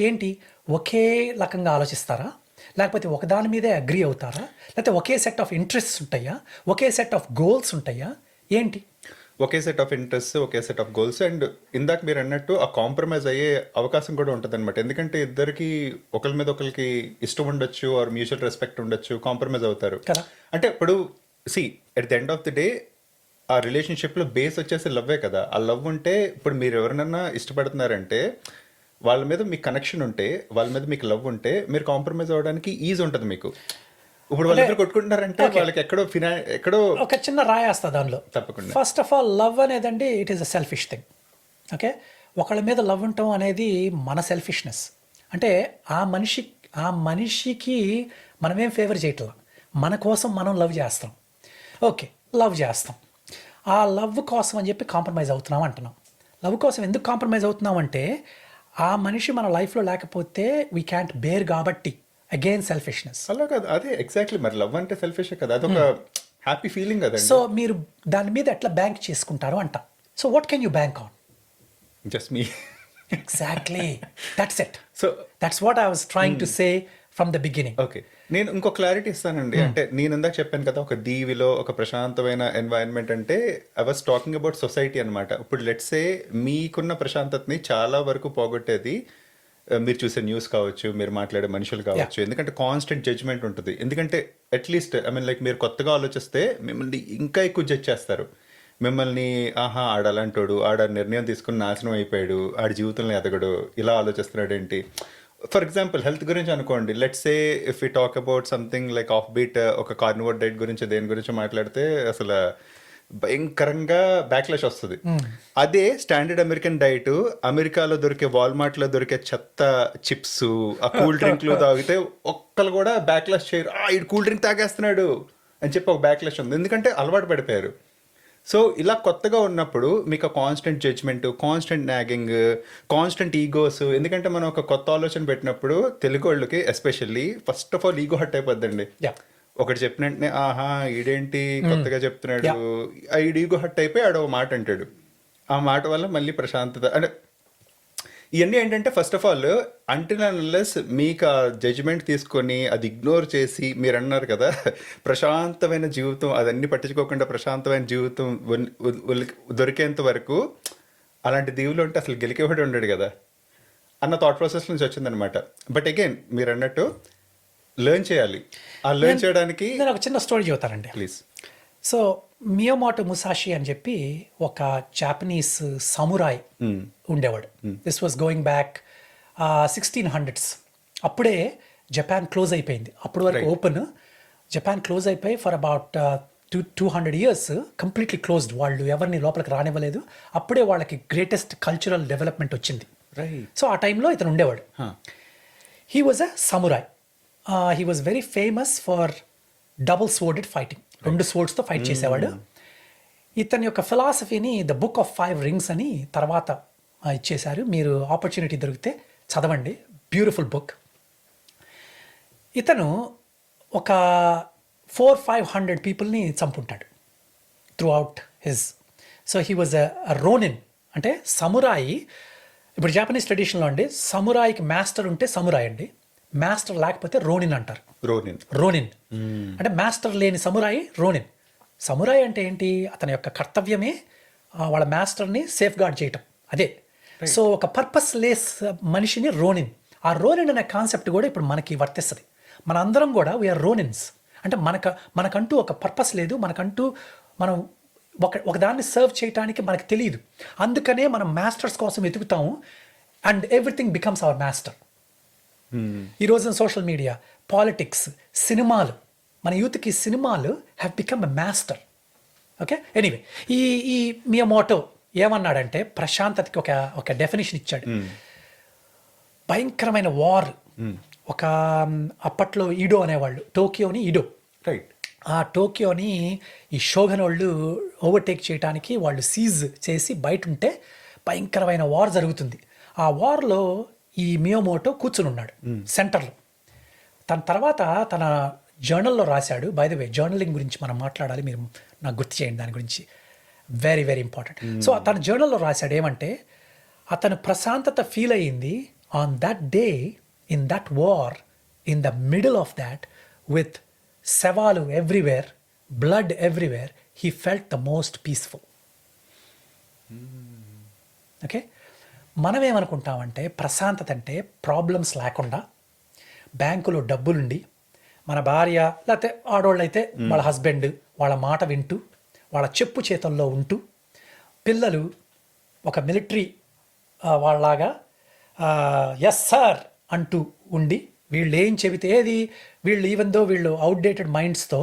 ఏంటి, ఒకే రకంగా ఆలోచిస్తారా, లేకపోతే ఒకదాని మీదే అగ్రీ అవుతారా, లేకపోతే ఒకే సెట్ ఆఫ్ ఇంట్రెస్ట్స్ ఉంటాయా, ఒకే సెట్ ఆఫ్ గోల్స్ ఉంటాయా, ఏంటి? ఒకే సెట్ ఆఫ్ ఇంట్రెస్ట్, ఒకే సెట్ ఆఫ్ గోల్స్. అండ్ ఇందాక మీరు అన్నట్టు ఆ కాంప్రమైజ్ అయ్యే అవకాశం కూడా ఉంటుంది అనమాట. ఎందుకంటే ఇద్దరికి ఒకరి మీద ఒకరికి ఇష్టం ఉండొచ్చు, ఆర్ మ్యూచువల్ రెస్పెక్ట్ ఉండొచ్చు, కాంప్రమైజ్ అవుతారు కదా. అంటే ఇప్పుడు at the end of the day ఆ రిలేషన్షిప్లో బేస్ వచ్చేసి లవ్వే కదా. ఆ లవ్ ఉంటే, ఇప్పుడు మీరు ఎవరినన్నా ఇష్టపడుతున్నారంటే వాళ్ళ మీద మీకు కనెక్షన్ ఉంటే, వాళ్ళ మీద మీకు లవ్ ఉంటే, మీరు కాంప్రమైజ్ అవ్వడానికి ఈజీ ఉంటుంది మీకు. ఇప్పుడు వాళ్ళిద్దరు కొట్టుకుంటున్నారంటే వాళ్ళకి ఎక్కడో ఒక చిన్న రాయేస్తా దానిలో. తప్పకుండా. ఫస్ట్ ఆఫ్ ఆల్, లవ్ అనేదండి it is a selfish thing. Okay, ఒకళ్ళ మీద లవ్ ఉండటం అనేది మన సెల్ఫిష్నెస్. అంటే ఆ మనిషికి మనమేం ఫేవర్ చేయట్లా, మన కోసం మనం లవ్ చేస్తాం. ఓకే, లవ్ చేస్తాం, ఆ లవ్ కోసం అని చెప్పి కాంప్రమైజ్ అవుతున్నాం అంటున్నాం. లవ్ కోసం ఎందుకు కాంప్రమైజ్ అవుతున్నాం అంటే, ఆ మనిషి మన లైఫ్లో లేకపోతే వీ క్యాంట్ బేర్ కాబట్టి. Again selfishness. అలా కాదు, అదే ఎగ్జాక్ట్లీ. మరి లవ్ అంటే సెల్ఫిషే కదా, అదొక హ్యాపీ ఫీలింగ్ కదా. సో మీరు దాని మీద ఎట్లా బ్యాంక్ చేసుకుంటారు అంట. So what can you bank on? Just me. Exactly, that's it. So that's what I was trying to say from the beginning. Okay, నేను ఇంకో క్లారిటీ ఇస్తానండి. అంటే నేను ఇందాక చెప్పాను కదా, ఒక దీవిలో ఒక ప్రశాంతమైన ఎన్వైరన్మెంట్ అంటే I was talking about society అనమాట. ఇప్పుడు లెట్స్ సే మీకున్న ప్రశాంతతని చాలా వరకు పోగొట్టేది మీరు చూసే న్యూస్ కావచ్చు, మీరు మాట్లాడే మనుషులు కావచ్చు. ఎందుకంటే కాన్స్టెంట్ జడ్జ్మెంట్ ఉంటుంది. ఎందుకంటే అట్లీస్ట్ లైక్ మీరు కొత్తగా ఆలోచిస్తే మిమ్మల్ని ఇంకా ఎక్కువ జడ్జ్ చేస్తారు. మిమ్మల్ని ఆడ అలాంటోడు, ఆడ నిర్ణయం తీసుకుని నాశనం అయిపోయాడు, ఆడి జీవితంలో ఎదగడు, ఇలా ఆలోచిస్తున్నాడు ఏంటి. ఫర్ ఎగ్జాంపుల్ హెల్త్ గురించి అనుకోండి. Let's say if you talk about something like off beat, ఒక కార్నివోర్ డైట్ గురించి దేని గురించి మాట్లాడితే అసలు భయంకరంగా బ్యాక్లాష్ వస్తుంది. అదే స్టాండర్డ్ అమెరికన్ డైట్ అమెరికాలో దొరికే వాల్మార్ట్లో దొరికే చెత్త చిప్స్, ఆ కూల్ డ్రింక్లు తాగితే ఒక్కరు కూడా బ్యాక్లాష్ చేయరు. ఈ కూల్ డ్రింక్ తాగేస్తున్నాడు అని చెప్పి ఒక బ్యాక్లాష్ ఉంది, ఎందుకంటే అలవాటు పడిపోయారు. సో ఇలా కొత్తగా ఉన్నప్పుడు మీకు constant judgement, constant nagging, constant egos. ఎందుకంటే మనం ఒక కొత్త ఆలోచన పెట్టినప్పుడు తెలుగు వాళ్ళకి especially first of all ego hurt అయిపోద్దండి. ఒకటి చెప్పినట్టే ఆహా ఈడేంటి కొత్తగా చెప్తున్నాడు, ఈగో హట్ అయిపోయి ఆడో మాట అంటాడు. ఆ మాట వల్ల మళ్ళీ ప్రశాంతత అంటే ఇవన్నీ ఏంటంటే first of all until unless మీకు ఆ జడ్జిమెంట్ తీసుకొని అది ఇగ్నోర్ చేసి, మీరు అన్నారు కదా ప్రశాంతమైన జీవితం, అదన్నీ పట్టించుకోకుండా ప్రశాంతమైన జీవితం దొరికేంత వరకు అలాంటి దీవులు ఉంటే అసలు గెలికేవాడు ఉండడు కదా అన్న థాట్ ప్రాసెస్ నుంచి వచ్చిందనమాట. బట్ అగైన్ మీరు అన్నట్టు లెర్న్ చేయాలి. ఆ లెర్న్ చేయడానికి నేను ఒక చిన్న స్టోరీ చెబుతానండి ప్లీజ్. సో మియోమోటో ముసాషి అని చెప్పి ఒక జాపనీస్ సమురాయ్ ఉండేవాడు. This was going back 1600s. అప్పుడే జపాన్ క్లోజ్ అయిపోయింది. అప్పటి వరకు ఓపెన్, జపాన్ క్లోజ్ అయిపోయి for about 200 years completely closed. వాళ్ళు ఎవరిని లోపలికి రానివ్వలేదు. అప్పుడే వాళ్ళకి గ్రేటెస్ట్ కల్చరల్ డెవలప్మెంట్ వచ్చింది. సో ఆ టైంలో ఇతను ఉండేవాడు. He was a samurai. He was very famous for double sworded fighting. 2 స్వోర్డ్స్తో ఫైట్ చేసేవాడు. ఇతని యొక్క ఫిలాసఫీని ద బుక్ ఆఫ్ 5 rings అని తర్వాత ఇచ్చేశారు. మీరు ఆపర్చునిటీ దొరికితే చదవండి, బ్యూటిఫుల్ బుక్. ఇతను ఒక 400-500 పీపుల్ని చంపుంటాడు throughout his. So he was a ronin. అంటే సమురాయి, ఇప్పుడు జాపనీస్ ట్రెడిషన్లో అండి సమురాయికి మాస్టర్ ఉంటే సమురాయ్ అండి, మాస్టర్ లేకపోతే రోనిన్ అంటారు. రోనిన్ అంటే మాస్టర్ లేని సమురాయి రోనిన్. సమురాయి అంటే ఏంటి? అతని యొక్క కర్తవ్యమే వాళ్ళ మాస్టర్ని సేఫ్ గార్డ్ చేయటం, అదే. సో ఒక పర్పస్ లెస్ మనిషిని రోనిన్. ఆ రోనిన్ అనే కాన్సెప్ట్ కూడా ఇప్పుడు మనకి వర్తిస్తుంది. మన అందరం కూడా వీఆర్ రోనిన్స్. అంటే మనకంటూ ఒక పర్పస్ లేదు, మనకంటూ మనం ఒకదాన్ని సర్వ్ చేయడానికి మనకు తెలియదు. అందుకనే మనం మాస్టర్స్ కోసం వెతుకుతాము and everything becomes our master. ఈ రోజున సోషల్ మీడియా, పాలిటిక్స్, సినిమాలు, మన యూత్కి సినిమాలు have become a master. Okay, anyway ఈ మియోమోటో ఏమన్నాడంటే ప్రశాంతతకి ఒక డెఫినేషన్ ఇచ్చాడు. భయంకరమైన వార్, ఒక అప్పట్లో ఈడో అనేవాళ్ళు, టోక్యోని ఈడో, రైట్. ఆ టోక్యోని ఈ షోగన్ వాళ్ళు ఓవర్టేక్ చేయడానికి వాళ్ళు సీజ్ చేసి బయట ఉంటే భయంకరమైన వార్ జరుగుతుంది. ఆ వార్లో ఈ మియోమోటో కూర్చుని ఉన్నాడు సెంటర్లో. తన తర్వాత తన జర్నల్లో రాశాడు. బై ద వే జర్నలింగ్ గురించి మనం మాట్లాడాలి, మీరు నాకు గుర్తు చేయండి దాని గురించి, వెరీ వెరీ ఇంపార్టెంట్. సో తన జర్నల్లో రాశాడు ఏమంటే అతను ప్రశాంతత ఫీల్ అయ్యింది on that day in that war, in the middle of that, with శవాలు everywhere, blood everywhere, he felt the most peaceful. Okay, మనం ఏమనుకుంటామంటే ప్రశాంతత అంటే ప్రాబ్లమ్స్ లేకుండా, బ్యాంకులో డబ్బులుండి, మన భార్య లేకపోతే ఆడవాళ్ళు అయితే వాళ్ళ హస్బెండ్ వాళ్ళ మాట వింటూ, వాళ్ళ చెప్పు చేతుల్లో ఉంటూ, పిల్లలు ఒక మిలిటరీ వాళ్ళలాగా ఎస్ సార్ అంటూ ఉండి, వీళ్ళు ఏం చెబితే ఏది, వీళ్ళు ఈవెన్ దో వీళ్ళు అవుట్డేటెడ్ మైండ్స్తో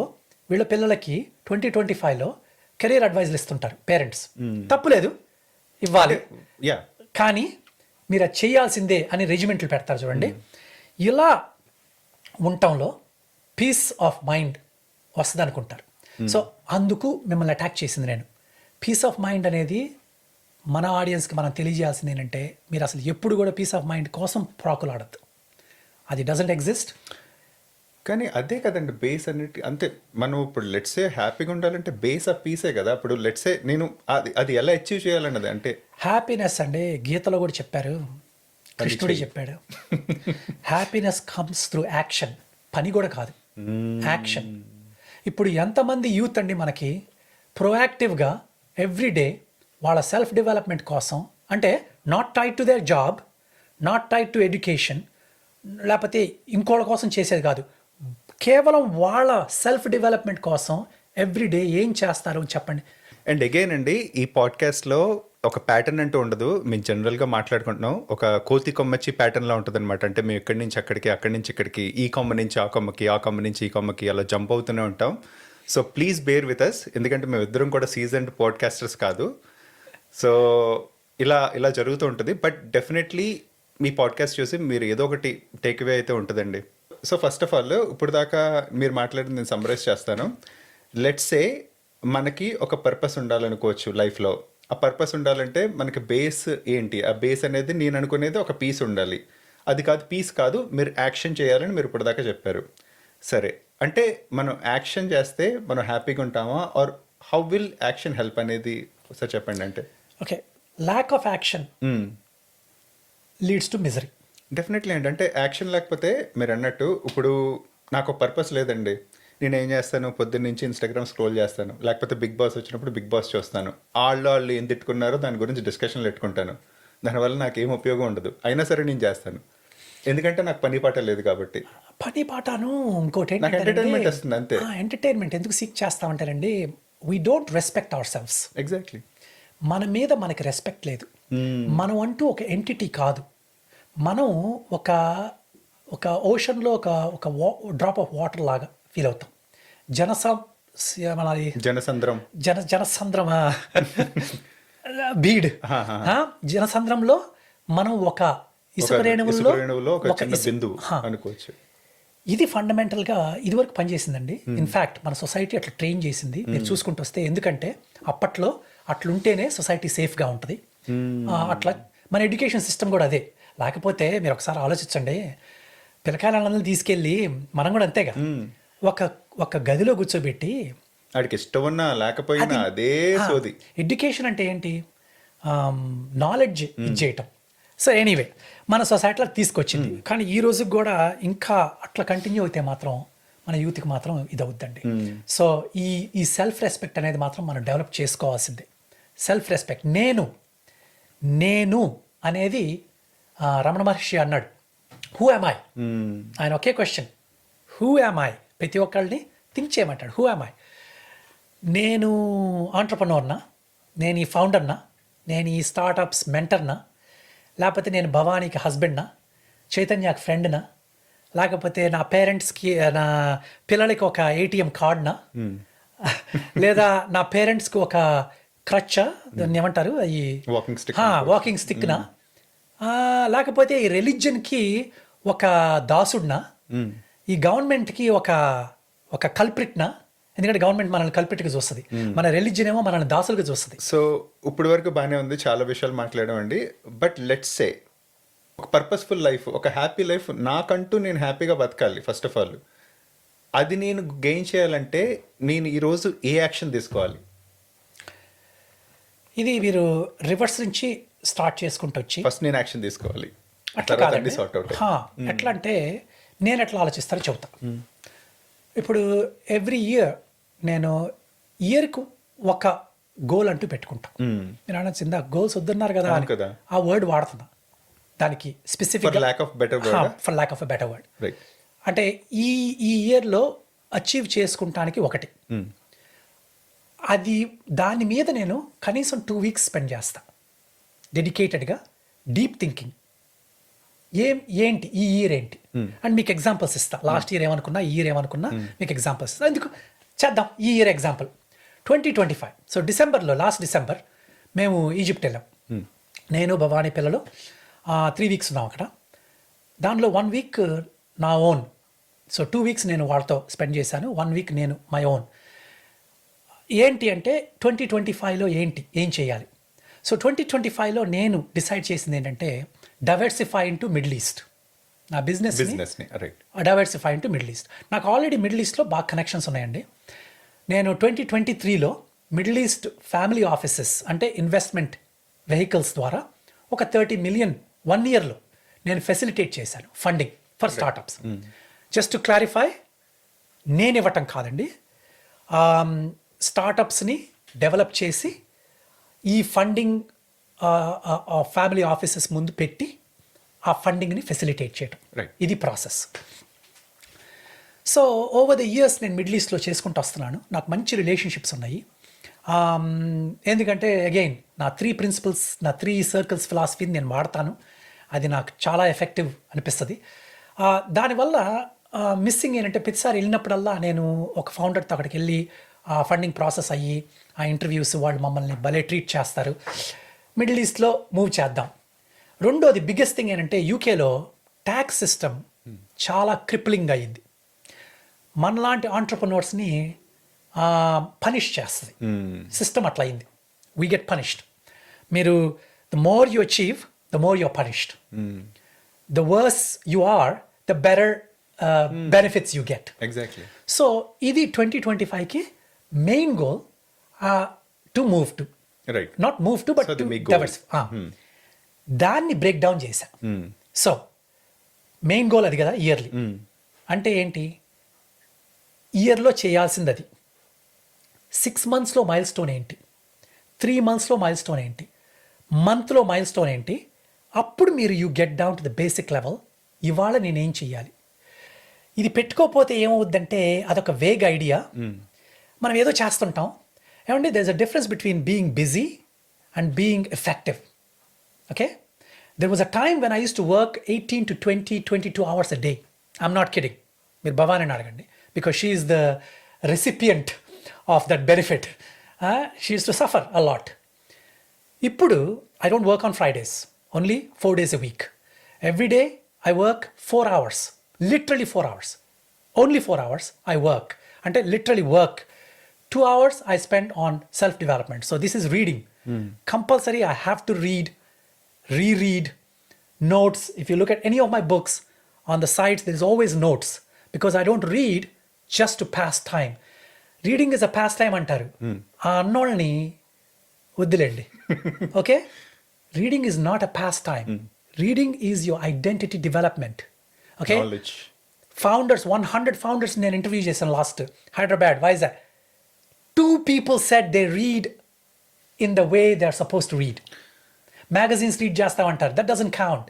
వీళ్ళ పిల్లలకి 2025లో కెరీర్ అడ్వైజులు ఇస్తుంటారు పేరెంట్స్. తప్పులేదు, ఇవ్వాలి, కానీ మీరు అది చేయాల్సిందే అని రెజిమెంట్లు పెడతారు చూడండి. ఇలా ఉండటంలో పీస్ ఆఫ్ మైండ్ వస్తుంది అనుకుంటారు. సో అందుకు మిమ్మల్ని అటాక్ చేసింది నేను. పీస్ ఆఫ్ మైండ్ అనేది మన ఆడియన్స్కి మనం తెలియజేయాల్సింది ఏంటంటే మీరు అసలు ఎప్పుడు కూడా పీస్ ఆఫ్ మైండ్ కోసం ప్రాకులాడద్దు, అది డజంట్ ఎగ్జిస్ట్. కానీ అదే కదండి బేస్ అన్నిటి. అంతే, మనం ఇప్పుడు లెట్సే హ్యాపీగా ఉండాలంటే బేస్ ఆఫ్ పీసే కదా. ఇప్పుడు లెట్సే నేను అది ఎలా అచీవ్ చేయాలన్నది అంటే హ్యాపీనెస్ అండి. గీతలో కూడా చెప్పారు, కృష్ణుడే చెప్పాడు, హ్యాపీనెస్ కమ్స్ త్రూ యాక్షన్. పని కూడా కాదు, యాక్షన్. ఇప్పుడు ఎంతమంది యూత్ అండి మనకి ప్రోయాక్టివ్గా ఎవ్రీడే వాళ్ళ సెల్ఫ్ డెవలప్మెంట్ కోసం, అంటే not tied to their job, not tied to education, లేకపోతే ఇంకోళ్ళ కోసం చేసేది కాదు, కేవలం వాళ్ళ సెల్ఫ్ డెవలప్మెంట్ కోసం ఎవ్రీడే ఏం చేస్తారు చెప్పండి. అండ్ అగైన్ అండి, ఈ పాడ్కాస్ట్లో ఒక ప్యాటర్న్ అంటూ ఉండదు. మేము జనరల్గా మాట్లాడుకుంటున్నాం ఒక కోతి కొమ్మచ్చి ప్యాటర్న్లా ఉంటుంది అనమాట. అంటే మేము ఇక్కడి నుంచి అక్కడికి, అక్కడి నుంచి ఇక్కడికి, ఈ కొమ్మ నుంచి ఆ కొమ్మకి, ఆ కొమ్మ నుంచి ఈ కొమ్మకి అలా జంప్ అవుతూనే ఉంటాం. So please bear with us, ఎందుకంటే మేము ఇద్దరం కూడా సీజన్డ్ పాడ్కాస్టర్స్ కాదు. సో ఇలా జరుగుతూ ఉంటుంది. బట్ డెఫినెట్లీ మీ పాడ్కాస్ట్ చూసి మీరు ఏదో ఒకటి టేక్అవే అయితే ఉంటుందండి. సో ఫస్ట్ ఆఫ్ ఆల్ ఇప్పుడు దాకా మీరు మాట్లాడింది నేను సమ్మరైజ్ చేస్తాను. లెట్స్ సే మనకి ఒక పర్పస్ ఉండాలనుకోవచ్చు లైఫ్లో. ఆ పర్పస్ ఉండాలంటే మనకి బేస్ ఏంటి? ఆ బేస్ అనేది నేను అనుకునేది ఒక పీస్ ఉండాలి. అది కాదు, పీస్ కాదు, మీరు యాక్షన్ చేయాలని మీరు ఇప్పుడు దాకా చెప్పారు. సరే, అంటే మనం యాక్షన్ చేస్తే మనం హ్యాపీగా ఉంటామా? Or how will action help అనేది ఒకసారి చెప్పండి. అంటే okay, lack of action leads to misery. Definitely అండి. అంటే యాక్షన్ లేకపోతే మీరు అన్నట్టు ఇప్పుడు నాకు పర్పస్ లేదండి, నేను ఏం చేస్తాను, పొద్దున్న నుంచి ఇన్స్టాగ్రామ్ స్క్రోల్ చేస్తాను, లేకపోతే బిగ్ బాస్ వచ్చినప్పుడు బిగ్ బాస్ చూస్తాను, వాళ్ళు ఏం తిట్టుకున్నారో దాని గురించి డిస్కషన్లు పెట్టుకుంటాను. దానివల్ల నాకు ఏం ఉపయోగం ఉండదు, అయినా సరే నేను చేస్తాను, ఎందుకంటే నాకు పని పాట లేదు కాబట్టి. పని పాటను ఇంకోటి నాకు ఎంటర్టైన్మెంట్ వస్తుంది అంతే. ఎంటర్టైన్మెంట్ ఎందుకు సీక్ చేస్తామంటారండి? We don't respect our selfs. Exactly. మన మీద మనకి రెస్పెక్ట్ లేదు. మనం అంటూ ఒక ఎంటిటీ కాదు. మనం ఒక ఓషన్లో ఒక డ్రాప్ ఆఫ్ వాటర్ లాగా ఫీల్ అవుతాం. జనసంద్రం బీడ్ జనసంద్రంలో మనం ఒక ఇసుక రేణువులో ఒక చిన్న బిందువు అనుకోవచ్చు. ఇది ఫండమెంటల్గా ఇదివరకు పనిచేసిందండి. ఇన్ఫ్యాక్ట్ మన సొసైటీ అట్లా ట్రైన్ చేసింది మీరు చూసుకుంటూ వస్తే. ఎందుకంటే అప్పట్లో అట్లుంటేనే సొసైటీ సేఫ్గా ఉంటుంది. అట్లా మన ఎడ్యుకేషన్ సిస్టమ్ కూడా అదే. లేకపోతే మీరు ఒకసారి ఆలోచించండి, పిల్లకాయలందరినీ తీసుకెళ్ళి మనం కూడా అంతేగా ఒక గదిలో కూర్చోబెట్టి వాడికి ఇష్టం ఉన్నా లేకపోయినా అదే సోది. ఎడ్యుకేషన్ అంటే ఏంటి? నాలెడ్జ్ ఇచ్చేయటం. సో ఎనీవే మన సొసైటీలో తీసుకొచ్చింది. కానీ ఈ రోజుకి కూడా ఇంకా అట్లా కంటిన్యూ అయితే మాత్రం మన యూత్కి మాత్రం ఇది అవుద్దండి. సో ఈ సెల్ఫ్ రెస్పెక్ట్ అనేది మాత్రం మనం డెవలప్ చేసుకోవాల్సిందే. సెల్ఫ్ రెస్పెక్ట్, నేను అనేది రమణ మహర్షి అన్నాడు, హూ యామ్ ఐ? ఆయన ఒకే క్వశ్చన్, హూ యామ్ ఐ? ప్రతి ఒక్కళ్ళని థింక్ చేయమంటాడు, హూ యామ్ ఐ? నేను ఆంట్రప్రనోర్నా, నేను ఈ ఫౌండర్నా, నేను ఈ స్టార్టప్స్ మెంటర్నా, లేకపోతే నేను భవానీకి హస్బెండ్నా, చైతన్యకి ఫ్రెండ్నా, లేకపోతే నా పేరెంట్స్కి నా పిల్లలకి ఒక ఏటీఎం కార్డ్నా, లేదా నా పేరెంట్స్కి ఒక క్రచ్చా, దాన్ని ఏమంటారు, ఈ వాకింగ్ స్టిక్నా, లేకపోతే ఈ రిలీజియన్కి ఒక దాసుడినా, ఈ గవర్నమెంట్కి ఒక కల్ప్రిట్నా? ఎందుకంటే గవర్నమెంట్ మనల్ని కల్ప్రిట్గా చూస్తుంది, మన రిలీజియన్ ఏమో మనల్ని దాసులుగా చూస్తుంది. సో ఇప్పుడు వరకు బాగానే ఉంది, చాలా విషయాలు మాట్లాడామండి. బట్ లెట్స్ సే ఒక పర్పస్ఫుల్ లైఫ్, ఒక హ్యాపీ లైఫ్ నాకంటూ నేను హ్యాపీగా బతకాలి. ఫస్ట్ ఆఫ్ ఆల్ అది నేను గెయిన్ చేయాలంటే నేను ఈరోజు ఏ యాక్షన్ తీసుకోవాలి? ఇది మీరు రివర్స్ నుంచి స్టార్ట్ చేసుకుంటూ వచ్చి ఫస్ట్ నేను యాక్షన్ తీసుకోవాలి. అట్లా కాదండి. ఎట్లా అంటే నేను ఎట్లా ఆలోచిస్తారో చెబుతా. ఇప్పుడు ఎవ్రీ ఇయర్ నేను ఇయర్కు ఒక గోల్ అంటూ పెట్టుకుంటా. మీరు అనొచ్చిందా గోల్స్ వద్దన్నారు కదా, ఆ వర్డ్ వాడుతున్నా దానికి specific for lack of a better word. అంటే ఈ ఇయర్లో అచీవ్ చేసుకుంటానికి ఒకటి, అది దాని మీద నేను కనీసం 2 weeks స్పెండ్ చేస్తా డెడికేటెడ్గా, డీప్ థింకింగ్. ఏంటి ఈ ఇయర్ ఏంటి అండ్ మీకు ఎగ్జాంపుల్స్ ఇస్తా. లాస్ట్ ఇయర్ ఏమనుకున్నా, ఈ ఇయర్ ఏమనుకున్నా మీకు ఎగ్జాంపుల్స్ ఇస్తా. ఎందుకు చేద్దాం ఈ year example 2025. So last December మేము ఈజిప్ట్ వెళ్ళాం. నేను భవానీ పిల్లలు 3 weeks ఉన్నాం అక్కడ. దానిలో 1 week నా ఓన్. సో 2 weeks నేను వాళ్ళతో స్పెండ్ చేశాను, 1 week నేను మై ఓన్. ఏంటి అంటే 2025లో ఏం చేయాలి. సో 2025లో నేను డిసైడ్ చేసింది ఏంటంటే డైవర్సిఫై ఇంటూ మిడిల్ ఈస్ట్. నా బిజినెస్ని డైవర్సిఫై ఇంటూ మిడిల్ ఈస్ట్. నాకు ఆల్రెడీ మిడిల్ ఈస్ట్లో బాగా కనెక్షన్స్ ఉన్నాయండి. నేను 2023లో మిడిల్ ఈస్ట్ ఫ్యామిలీ ఆఫీసెస్ అంటే ఇన్వెస్ట్మెంట్ వెహికల్స్ ద్వారా ఒక 30 million 1 yearలో నేను ఫెసిలిటేట్ చేశాను, funding for startups. Just to clarify, నేను ఇవ్వటం కాదండి, స్టార్టప్స్ని డెవలప్ చేసి ఈ ఫండింగ్ ఫ్యామిలీ ఆఫీసెస్ ముందు పెట్టి ఆ ఫండింగ్ని ఫెసిలిటేట్ చేయటం, ఇది process. So over the years నేను మిడిల్ ఈస్ట్లో చేసుకుంటూ వస్తున్నాను. నాకు మంచి రిలేషన్షిప్స్ ఉన్నాయి. ఎందుకంటే అగైన్ నా 3 principles, నా 3 circles ఫిలాసఫీని నేను వాడతాను. అది నాకు చాలా ఎఫెక్టివ్ అనిపిస్తుంది. దానివల్ల మిస్సింగ్ ఏంటంటే ప్రతిసారి వెళ్ళినప్పుడల్లా నేను ఒక ఫౌండర్తో అక్కడికి వెళ్ళి ఆ ఫండింగ్ ప్రాసెస్ అయ్యి ఆ ఇంటర్వ్యూస్ వాళ్ళు మమ్మల్ని భలే ట్రీట్ చేస్తారు. మిడిల్ ఈస్ట్లో మూవ్ చేద్దాం. రెండోది బిగ్గెస్ట్ థింగ్ ఏంటంటే యూకేలో ట్యాక్స్ సిస్టమ్ చాలా క్రిప్లింగ్ అయ్యింది. మనలాంటి ఆంటర్ప్రనర్స్ని పనిష్ చేస్తుంది. సిస్టమ్ అట్లా అయింది. We get punished. మీరు the more you achieve the more you are punished. The worse you are the better benefits you get. Exactly. So ఇది 2025కి main goal to move to, right, not move to but So the to big goal. దాన్ని break down చేశా. So main goal అది కదా yearly. అంటే ఏంటి, ఇయర్లో చేయాల్సింది అది. 6 monthsలో మైల్ స్టోన్ ఏంటి, 3 monthsలో మైల్ స్టోన్ ఏంటి, మంత్లో మైల్ స్టోన్ ఏంటి, అప్పుడు మీరు you get down to the basic level. ఇవాళ నేనేం చెయ్యాలి, ఇది పెట్టుకోకపోతే ఏమవుద్దంటే అదొక వేగ్ ఐడియా. మనం ఏదో చేస్తుంటాం. ఏమంటే there is a difference between being busy and being effective. Okay, there was a time when I use to work 18 to 22 hours a day. I'm not kidding. మీరు భవానీని అడగండి, because she is the recipient of that benefit. She is to suffer a lot. ఇప్పుడు I don't work on Fridays, only 4 days a week. Every day I work 4 hours, literally 4 hours. Only 4 hours I work. Ante literally work. 2 hours I spend on self-development. So this is reading. Compulsory I have to read, reread, notes. If you look at any of my books, on the sides there is always notes, because I don't read just to pass time. Reading is a pastime antaru. ఆ అన్నోళ్ళని వద్దులేండి. Okay, reading is not a pass time. Reading is your identity development. Okay, knowledge. Founders 100 founders నేను interview చేశాను last Hyderabad, Vizag. 2 people said they read in the way they are supposed to read. Magazines read చేస్తామంటారు, that doesn't count.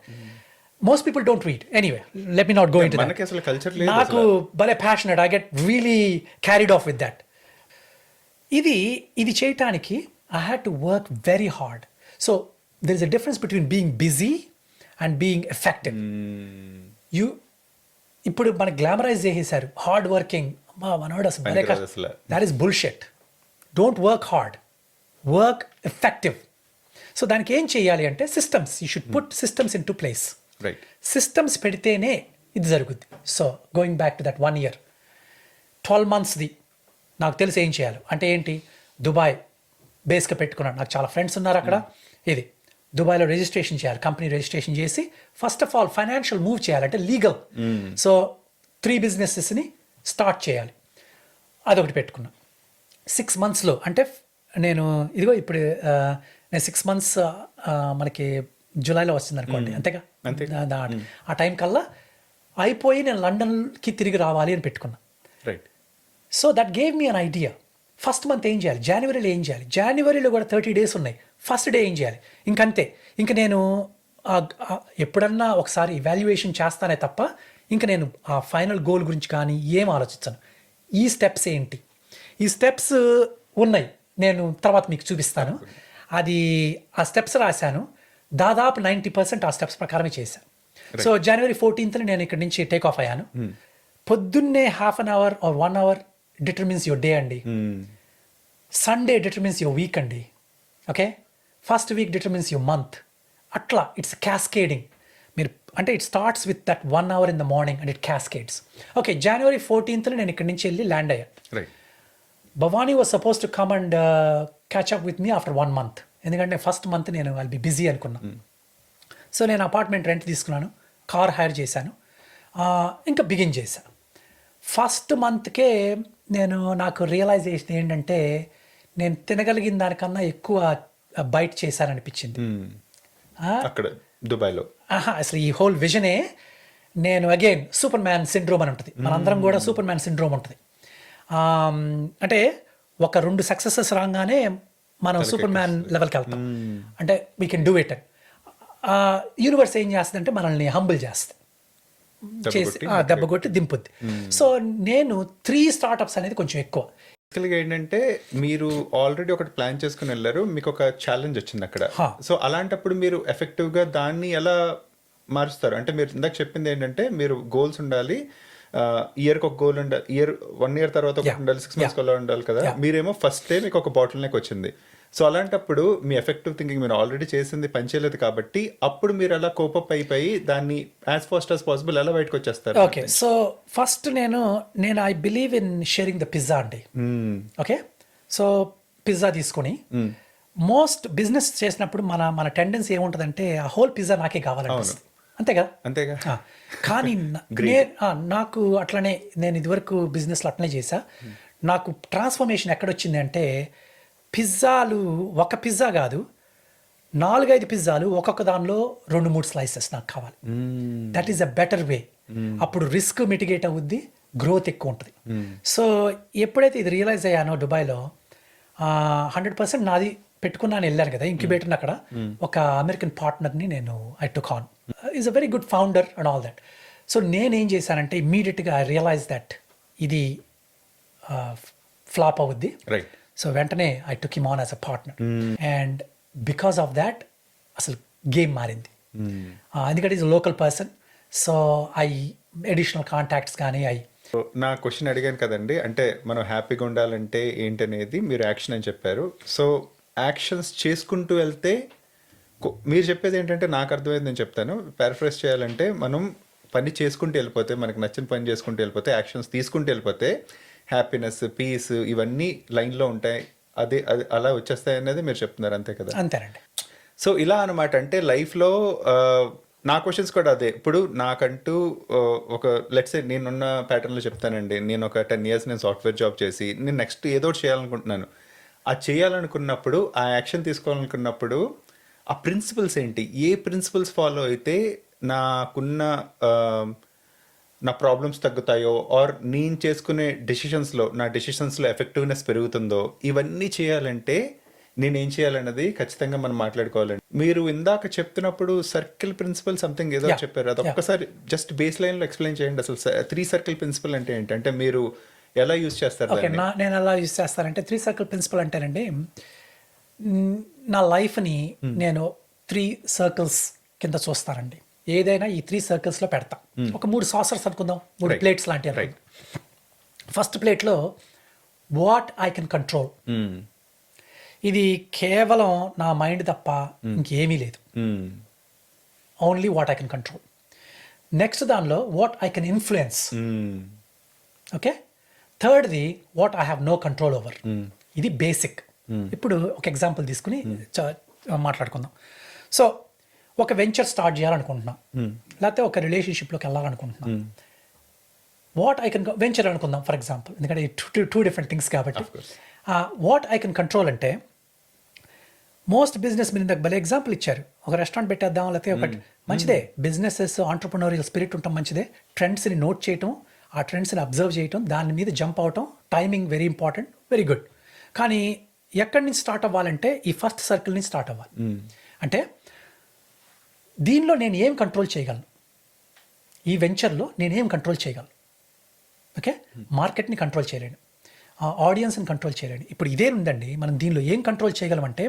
Most people don't read. Anyway, let me not go into that. మనకి అసలు culture లేదు. నాకు భలే passionate, I get really carried of with that. ఇది చేయటానికి I had to work very hard. So there is a difference between being busy and being effective. ఇప్పుడు మన glamorise చేసేసారు హార్డ్ వర్కింగ్. మనోడు అసలు భలే అసలు. That is bullshit. Don't work hard, work effective. So దానికి ఏం చేయాలి అంటే systems. You should put systems in to place. Right. Systems పెడితేనే ఇది జరుగుద్ది. So going back to that 1 year, 12 monthsది నాకు తెలిసి ఏం చేయాలి అంటే ఏంటి, దుబాయ్ బేస్గా పెట్టుకున్నాను. నాకు చాలా ఫ్రెండ్స్ ఉన్నారు అక్కడ. ఇది దుబాయ్లో రిజిస్ట్రేషన్ చేయాలి, కంపెనీ రిజిస్ట్రేషన్ చేసి first of all financial move చేయాలంటే లీగల్. సో 3 businesses-ని స్టార్ట్ చేయాలి. అదొకటి పెట్టుకున్నా. 6 monthsలో అంటే నేను ఇదిగో ఇప్పుడు నేను 6 months మనకి జూలైలో వస్తుంది అనుకోండి, అంతేగా. ఆ టైం కల్లా అయిపోయి నేను లండన్కి తిరిగి రావాలి అని పెట్టుకున్నా. Right. So that gave me an idea. First month ఏం చేయాలి, జనవరిలో ఏం చేయాలి, జనవరిలో కూడా 30 days ఉన్నాయి. ఫస్ట్ డే ఏం చేయాలి, ఇంకంతే. ఇంక నేను ఎప్పుడన్నా ఒకసారి ఇవాల్యుయేషన్ చేస్తానే తప్ప ఇంక నేను ఆ ఫైనల్ గోల్ గురించి కానీ ఏం ఆలోచించను. ఈ స్టెప్స్ ఏంటి, ఈ స్టెప్స్ ఉన్నాయి, నేను తర్వాత మీకు చూపిస్తాను. అది ఆ స్టెప్స్ రాశాను. దాదాపు 90% ఆ స్టెప్స్ ప్రకారమే చేశాను. సో January 14th నేను ఇక్కడి నుంచి టేక్ ఆఫ్ అయ్యాను. పొద్దున్నే 1/2 hour or 1 hour determines your day అండి. సండే డిటర్మిన్స్ యువర్ వీక్ అండి. Okay, first week determines your month. అట్లా ఇట్స్ క్యాస్కేడింగ్. మీరు అంటే it starts with that 1 hour in the morning and it cascades. Okay, January 14th నేను ఇక్కడి నుంచి వెళ్ళి land అయ్యాను. Right. Bhavani was suppose to come and catch up with me after 1 month. ఎందుకంటే first month నేను I'll be busy అనుకున్నా. So నేను apartment rent తీసుకున్నాను, కార్ హైర్ చేశాను, ఇంకా బిగిన్ చేశాను. ఫస్ట్ మంత్కే నాకు రియలైజేషన్ ఏంటంటే నేను తినగలిగిన దానికన్నా ఎక్కువ బయట చేశాననిపించింది అక్కడ దుబాయ్లో. అసలు ఈ హోల్ విజనే నేను అగైన్ సూపర్ మ్యాన్ సిండ్రోమ్ అని ఉంటుంది. మనందరం కూడా సూపర్ మ్యాన్ సిండ్రోమ్ ఉంటుంది. అంటే ఒక 2 successes రాగానే మనం సూపర్ మ్యాన్ లెవెల్కి వెళ్తాం. అంటే వీ కెన్ డూ ఇట్ అని. యూనివర్స్ ఏం చేస్తుంది అంటే మనల్ని హంబుల్ చేస్తుంది, చేసి దెబ్బ కొట్టి దింపుద్ది. సో నేను 3 startups అనేది కొంచెం ఎక్కువ. బేసికల్గా ఏంటంటే మీరు ఆల్రెడీ ఒకటి ప్లాన్ చేసుకుని వెళ్ళారు, మీకు ఒక ఛాలెంజ్ వచ్చింది అక్కడ. సో అలాంటప్పుడు మీరు ఎఫెక్టివ్గా దాన్ని ఎలా మారుస్తారు అంటే మీరు ఇందాక చెప్పింది ఏంటంటే మీరు గోల్స్ ఉండాలి, ఇయర్కి ఒక గోల్ ఉండాలి, 1 year తర్వాత ఒక Yeah. ఉండాలి, 6 months ఉండాలి కదా. Yeah. మీరేమో ఫస్ట్ డే మీకు ఒక బాటిల్ నెక్ వచ్చింది. సో అలాంటప్పుడు మీ ఎఫెక్టివ్ థింకింగ్ మీరు ఆల్రెడీ చేసింది పనిచేయలేదు కాబట్టి అప్పుడు మీరు అలా కోపప్ అయిపోయి దాన్ని యాజ్ ఫాస్ట్ యాజ్ పాసిబుల్ ఎలా బయటకు వచ్చేస్తారు? ఓకే, సో ఫస్ట్ నేను I believe in sharing the pizza అండి. ఓకే, సో పిజ్జా తీసుకొని మోస్ట్ బిజినెస్ చేసినప్పుడు మన టెండెన్సీ ఏముంటుందంటే ఆ హోల్ పిజ్జా నాకే కావాలనిపిస్తుంది, అంతే కదా. అంతేగా. కానీ నాకు అట్లనే నేను ఇదివరకు బిజినెస్లో అట్లనే చేశా. నాకు ట్రాన్స్ఫర్మేషన్ ఎక్కడొచ్చింది అంటే పిజ్జాలు ఒక పిజ్జా కాదు 4-5 పిజ్జాలు ఒక్కొక్క దానిలో 2-3 స్లైసెస్ నాకు కావాలి. That is a better way. అప్పుడు రిస్క్ మిటిగేట్ అవుద్ది, గ్రోత్ ఎక్కువ ఉంటుంది. సో ఎప్పుడైతే ఇది రియలైజ్ అయ్యానో దుబాయ్లో 100% నాది పెట్టుకున్నాను, వెళ్ళాను కదా ఇంక్యుబేటర్ని. అక్కడ ఒక అమెరికన్ పార్ట్నర్ని నేను I took on. Is a very good founder and all that. So నేనేం చేశానంటే ఇమ్మీడియట్గా ఐ రియలైజ్ దట్ ఇది ఫ్లాప్ అవుద్ది. రైట్. సో వెంటనే I took him on as a partner and because of that అసలు గేమ్ మారింది. ఎందుకంటే is local person, so I additional contacts కానీ నా క్వశ్చన్ అడిగాను కదండి, అంటే మనం హ్యాపీగా ఉండాలంటే ఏంటనేది మీరు యాక్షన్ అని చెప్పారు. సో యాక్షన్స్ చేసుకుంటూ వెళ్తే మీరు చెప్పేది ఏంటంటే నాకు అర్థమైంది, నేను చెప్తాను. పారాఫ్రేజ్ చేయాలంటే మనం పని చేసుకుంటూ వెళ్ళిపోతే, మనకు నచ్చిన పని చేసుకుంటూ వెళ్ళిపోతే, యాక్షన్స్ తీసుకుంటూ వెళ్ళిపోతే హ్యాపీనెస్, పీస్ ఇవన్నీ లైన్లో ఉంటాయి, అదే అలా వచ్చేస్తాయి అనేది మీరు చెప్తున్నారు, అంతే కదా? అంతేనండి. సో ఇలా అనమాట. అంటే లైఫ్లో నా క్వశ్చన్స్ కూడా అదే. ఇప్పుడు నాకంటూ ఒక లెట్స్ సే నేనున్న ప్యాటర్న్లో చెప్తానండి. నేను ఒక 10 years నేను సాఫ్ట్వేర్ జాబ్ చేసి నేను నెక్స్ట్ ఏదో ఒకటి చేయాలనుకుంటున్నాను. ఆ చేయాలనుకున్నప్పుడు, ఆ యాక్షన్ తీసుకోవాలనుకున్నప్పుడు ఆ ప్రిన్సిపల్స్ ఏంటి, ఏ ప్రిన్సిపల్స్ ఫాలో అయితే నాకున్న నా ప్రాబ్లమ్స్ తగ్గుతాయో, ఆర్ నేను చేసుకునే నా డెసిషన్స్లో ఎఫెక్టివ్నెస్ పెరుగుతుందో, ఇవన్నీ చేయాలంటే నేనేం చేయాలన్నది ఖచ్చితంగా మనం మాట్లాడుకోవాలండి. మీరు ఇందాక చెప్తున్నప్పుడు సర్కిల్ ప్రిన్సిపల్ సంథింగ్ ఏదో చెప్పారు, అది ఒక్కసారి జస్ట్ బేస్ లైన్లో ఎక్స్ప్లెయిన్ చేయండి. అసలు 3 circle ప్రిన్సిపల్ అంటే ఏంటి, అంటే మీరు ఎలా యూజ్ చేస్తారు? ఓకే, నేను ఎలా యూజ్ చేస్తానంటే 3 circle ప్రిన్సిపల్ అంటేనండి, నా లైఫ్ని నేను 3 circles కింద చూస్తానండి. ఏదైనా ఈ 3 circlesలో పెడతా. ఒక 3 saucers అనుకుందాం, 3 plates లాంటివి. ఫస్ట్ ప్లేట్లో వాట్ ఐ కెన్ కంట్రోల్, ఇది కేవలం నా మైండ్ తప్ప ఇంకేమీ లేదు, only what I can control. Next దానిలో what I can influence. Okay, థర్డ్ది what I have no control over. ఇది బేసిక్. ఇప్పుడు ఒక ఎగ్జాంపుల్ తీసుకుని మాట్లాడుకుందాం. సో ఒక వెంచర్ స్టార్ట్ చేయాలనుకుంటున్నాం, లేకపోతే ఒక రిలేషన్షిప్లోకి వెళ్ళాలనుకుంటున్నాం. వాట్ ఐ కెన్ వెంచర్ అనుకుందాం ఫర్ ఎగ్జాంపుల్, ఎందుకంటే టూ డిఫరెంట్ థింగ్స్ కాబట్టి. వాట్ ఐ కెన్ కంట్రోల్ అంటే మోస్ట్ బిజినెస్ మీరు ఇందాక భలే ఎగ్జాంపుల్ ఇచ్చారు. ఒక రెస్టారెంట్ పెట్టేద్దాం, లేకపోతే ఒకటి మంచిదే. బిజినెసెస్ ఆంటర్ప్రినోరియల్ స్పిరిట్ ఉండటం మంచిదే. ట్రెండ్స్ని నోట్ చేయటం, ఆ ట్రెండ్స్ని అబ్జర్వ్ చేయటం, దాని మీద జంప్ అవటం, timing very important, very good. కానీ ఎక్కడి నుంచి స్టార్ట్ అవ్వాలంటే ఈ ఫస్ట్ సర్కిల్ నుంచి స్టార్ట్ అవ్వాలి. అంటే దీనిలో నేను ఏం కంట్రోల్ చేయగలను, ఈ వెంచర్లో నేనేం కంట్రోల్ చేయగలను. ఓకే, మార్కెట్ని కంట్రోల్ చేయలేను, ఆడియన్స్ని కంట్రోల్ చేయలేను. ఇప్పుడు ఇదే ఉందండి, మనం దీనిలో ఏం కంట్రోల్ చేయగలమంటే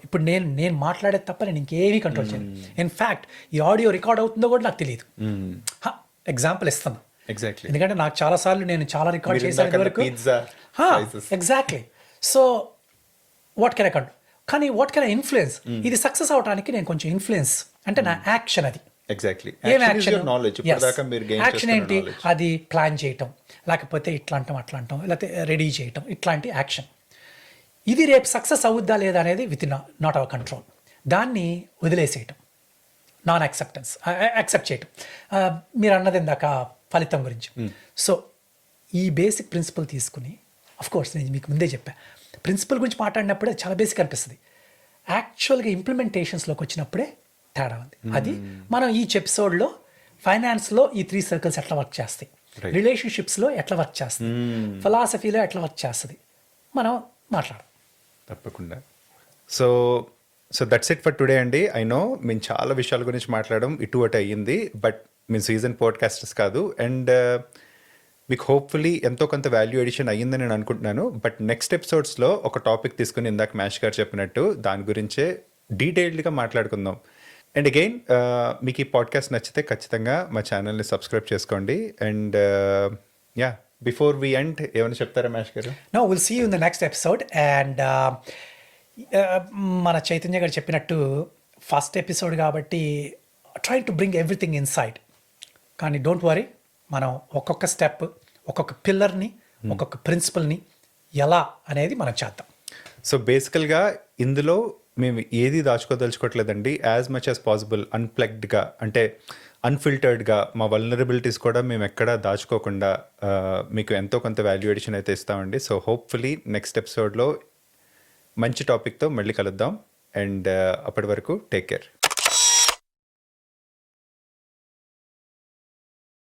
ఇప్పుడు నేను మాట్లాడేది తప్ప నేను ఇంకేమీ కంట్రోల్ చేయను. ఇన్ఫ్యాక్ట్ ఈ ఆడియో రికార్డ్ అవుతుందో కూడా నాకు తెలియదు. ఎగ్జాంపుల్ ఇస్తాను, ఎగ్జాక్ట్లీ, ఎందుకంటే నాకు చాలాసార్లు నేను చాలా రికార్డ్ చేశాను వరకు. Exactly. So what can I control, కానీ వాట్ కెన్ ఐ ఇన్ఫ్లుయెన్స్. ఇది సక్సెస్ అవడానికి నేను కొంచెం ఇన్ఫ్లుయెన్స్ అంటే నా యాక్షన్. అది ఎగ్జాక్ట్లీ ఏం యాక్షన్ ఏంటి, అది ప్లాన్ చేయటం, లేకపోతే ఇట్లా అంటాం, లేకపోతే రెడీ చేయటం, ఇట్లాంటి యాక్షన్. ఇది రేపు సక్సెస్ అవుద్దా లేదా అనేది విత్ నాట్ అవర్ కంట్రోల్. దాన్ని వదిలేసేయటం, నాన్ యాక్సెప్టెన్స్, యాక్సెప్ట్ చేయటం. మీరు అన్నది ఇందాక ఫలితం గురించి. సో ఈ బేసిక్ ప్రిన్సిపల్ తీసుకుని, అఫ్ కోర్స్ నేను మీకు ముందే చెప్పాను, ప్రిన్సిపల్ గురించి మాట్లాడినప్పుడే చాలా బేసిక్ అనిపిస్తుంది. యాక్చువల్గా ఇంప్లిమెంటేషన్స్లోకి వచ్చినప్పుడే తేడా ఉంది. అది మనం ఈ ఎపిసోడ్లో ఫైనాన్స్లో ఈ 3 circles ఎట్లా వర్క్ చేస్తాయి, రిలేషన్షిప్స్లో ఎట్లా వర్క్ చేస్తుంది, ఫిలాసఫీలో ఎట్లా వర్క్ చేస్తుంది, మనం మాట్లాడదాం తప్పకుండా. So that's it for today అండి. ఐ నో మేము చాలా విషయాల గురించి మాట్లాడడం ఇటు అటు అయ్యింది, బట్ మేము సీజన్ పాడ్కాస్టర్స్ కాదు. అండ్ మీకు హోప్ఫుల్లీ ఎంతో కొంత వాల్యూ ఎడిషన్ అయ్యిందని నేను అనుకుంటున్నాను. బట్ నెక్స్ట్ ఎపిసోడ్స్లో ఒక టాపిక్ తీసుకుని ఇందాక మ్యాష్ గారు చెప్పినట్టు దాని గురించే డీటెయిల్డ్గా మాట్లాడుకుందాం. అండ్ అగైన్ మీకు ఈ పాడ్కాస్ట్ నచ్చితే ఖచ్చితంగా మా ఛానల్ని సబ్స్క్రైబ్ చేసుకోండి. And yeah, before we end ఏమైనా చెప్తారా మ్యాష్ గారు? No, will see you in the next episode. And మన చైతన్య గారు చెప్పినట్టు ఫస్ట్ ఎపిసోడ్ కాబట్టి try to bring everything inside. కానీ డోంట్ వరీ, మనం ఒక్కొక్క స్టెప్, ఒక్కొక్క పిల్లర్ని, ఒక్కొక్క ప్రిన్సిపల్ని ఎలా అనేది మనం చేద్దాం. సో బేసికల్గా ఇందులో మేము ఏది దాచుకోదలుచుకోవట్లేదండి. యాజ్ మచ్ యాజ్ పాసిబుల్ అన్ప్లగ్డ్గా, అంటే అన్ఫిల్టర్డ్గా మా వల్నరబిలిటీస్ కూడా మేము ఎక్కడా దాచుకోకుండా మీకు ఎంతో కొంత వాల్యూ ఎడిషన్ అయితే ఇస్తామండి. సో హోప్ఫుల్లీ నెక్స్ట్ ఎపిసోడ్లో మంచి టాపిక్తో మళ్ళీ కలుద్దాం. అండ్ అప్పటి వరకు టేక్ కేర్.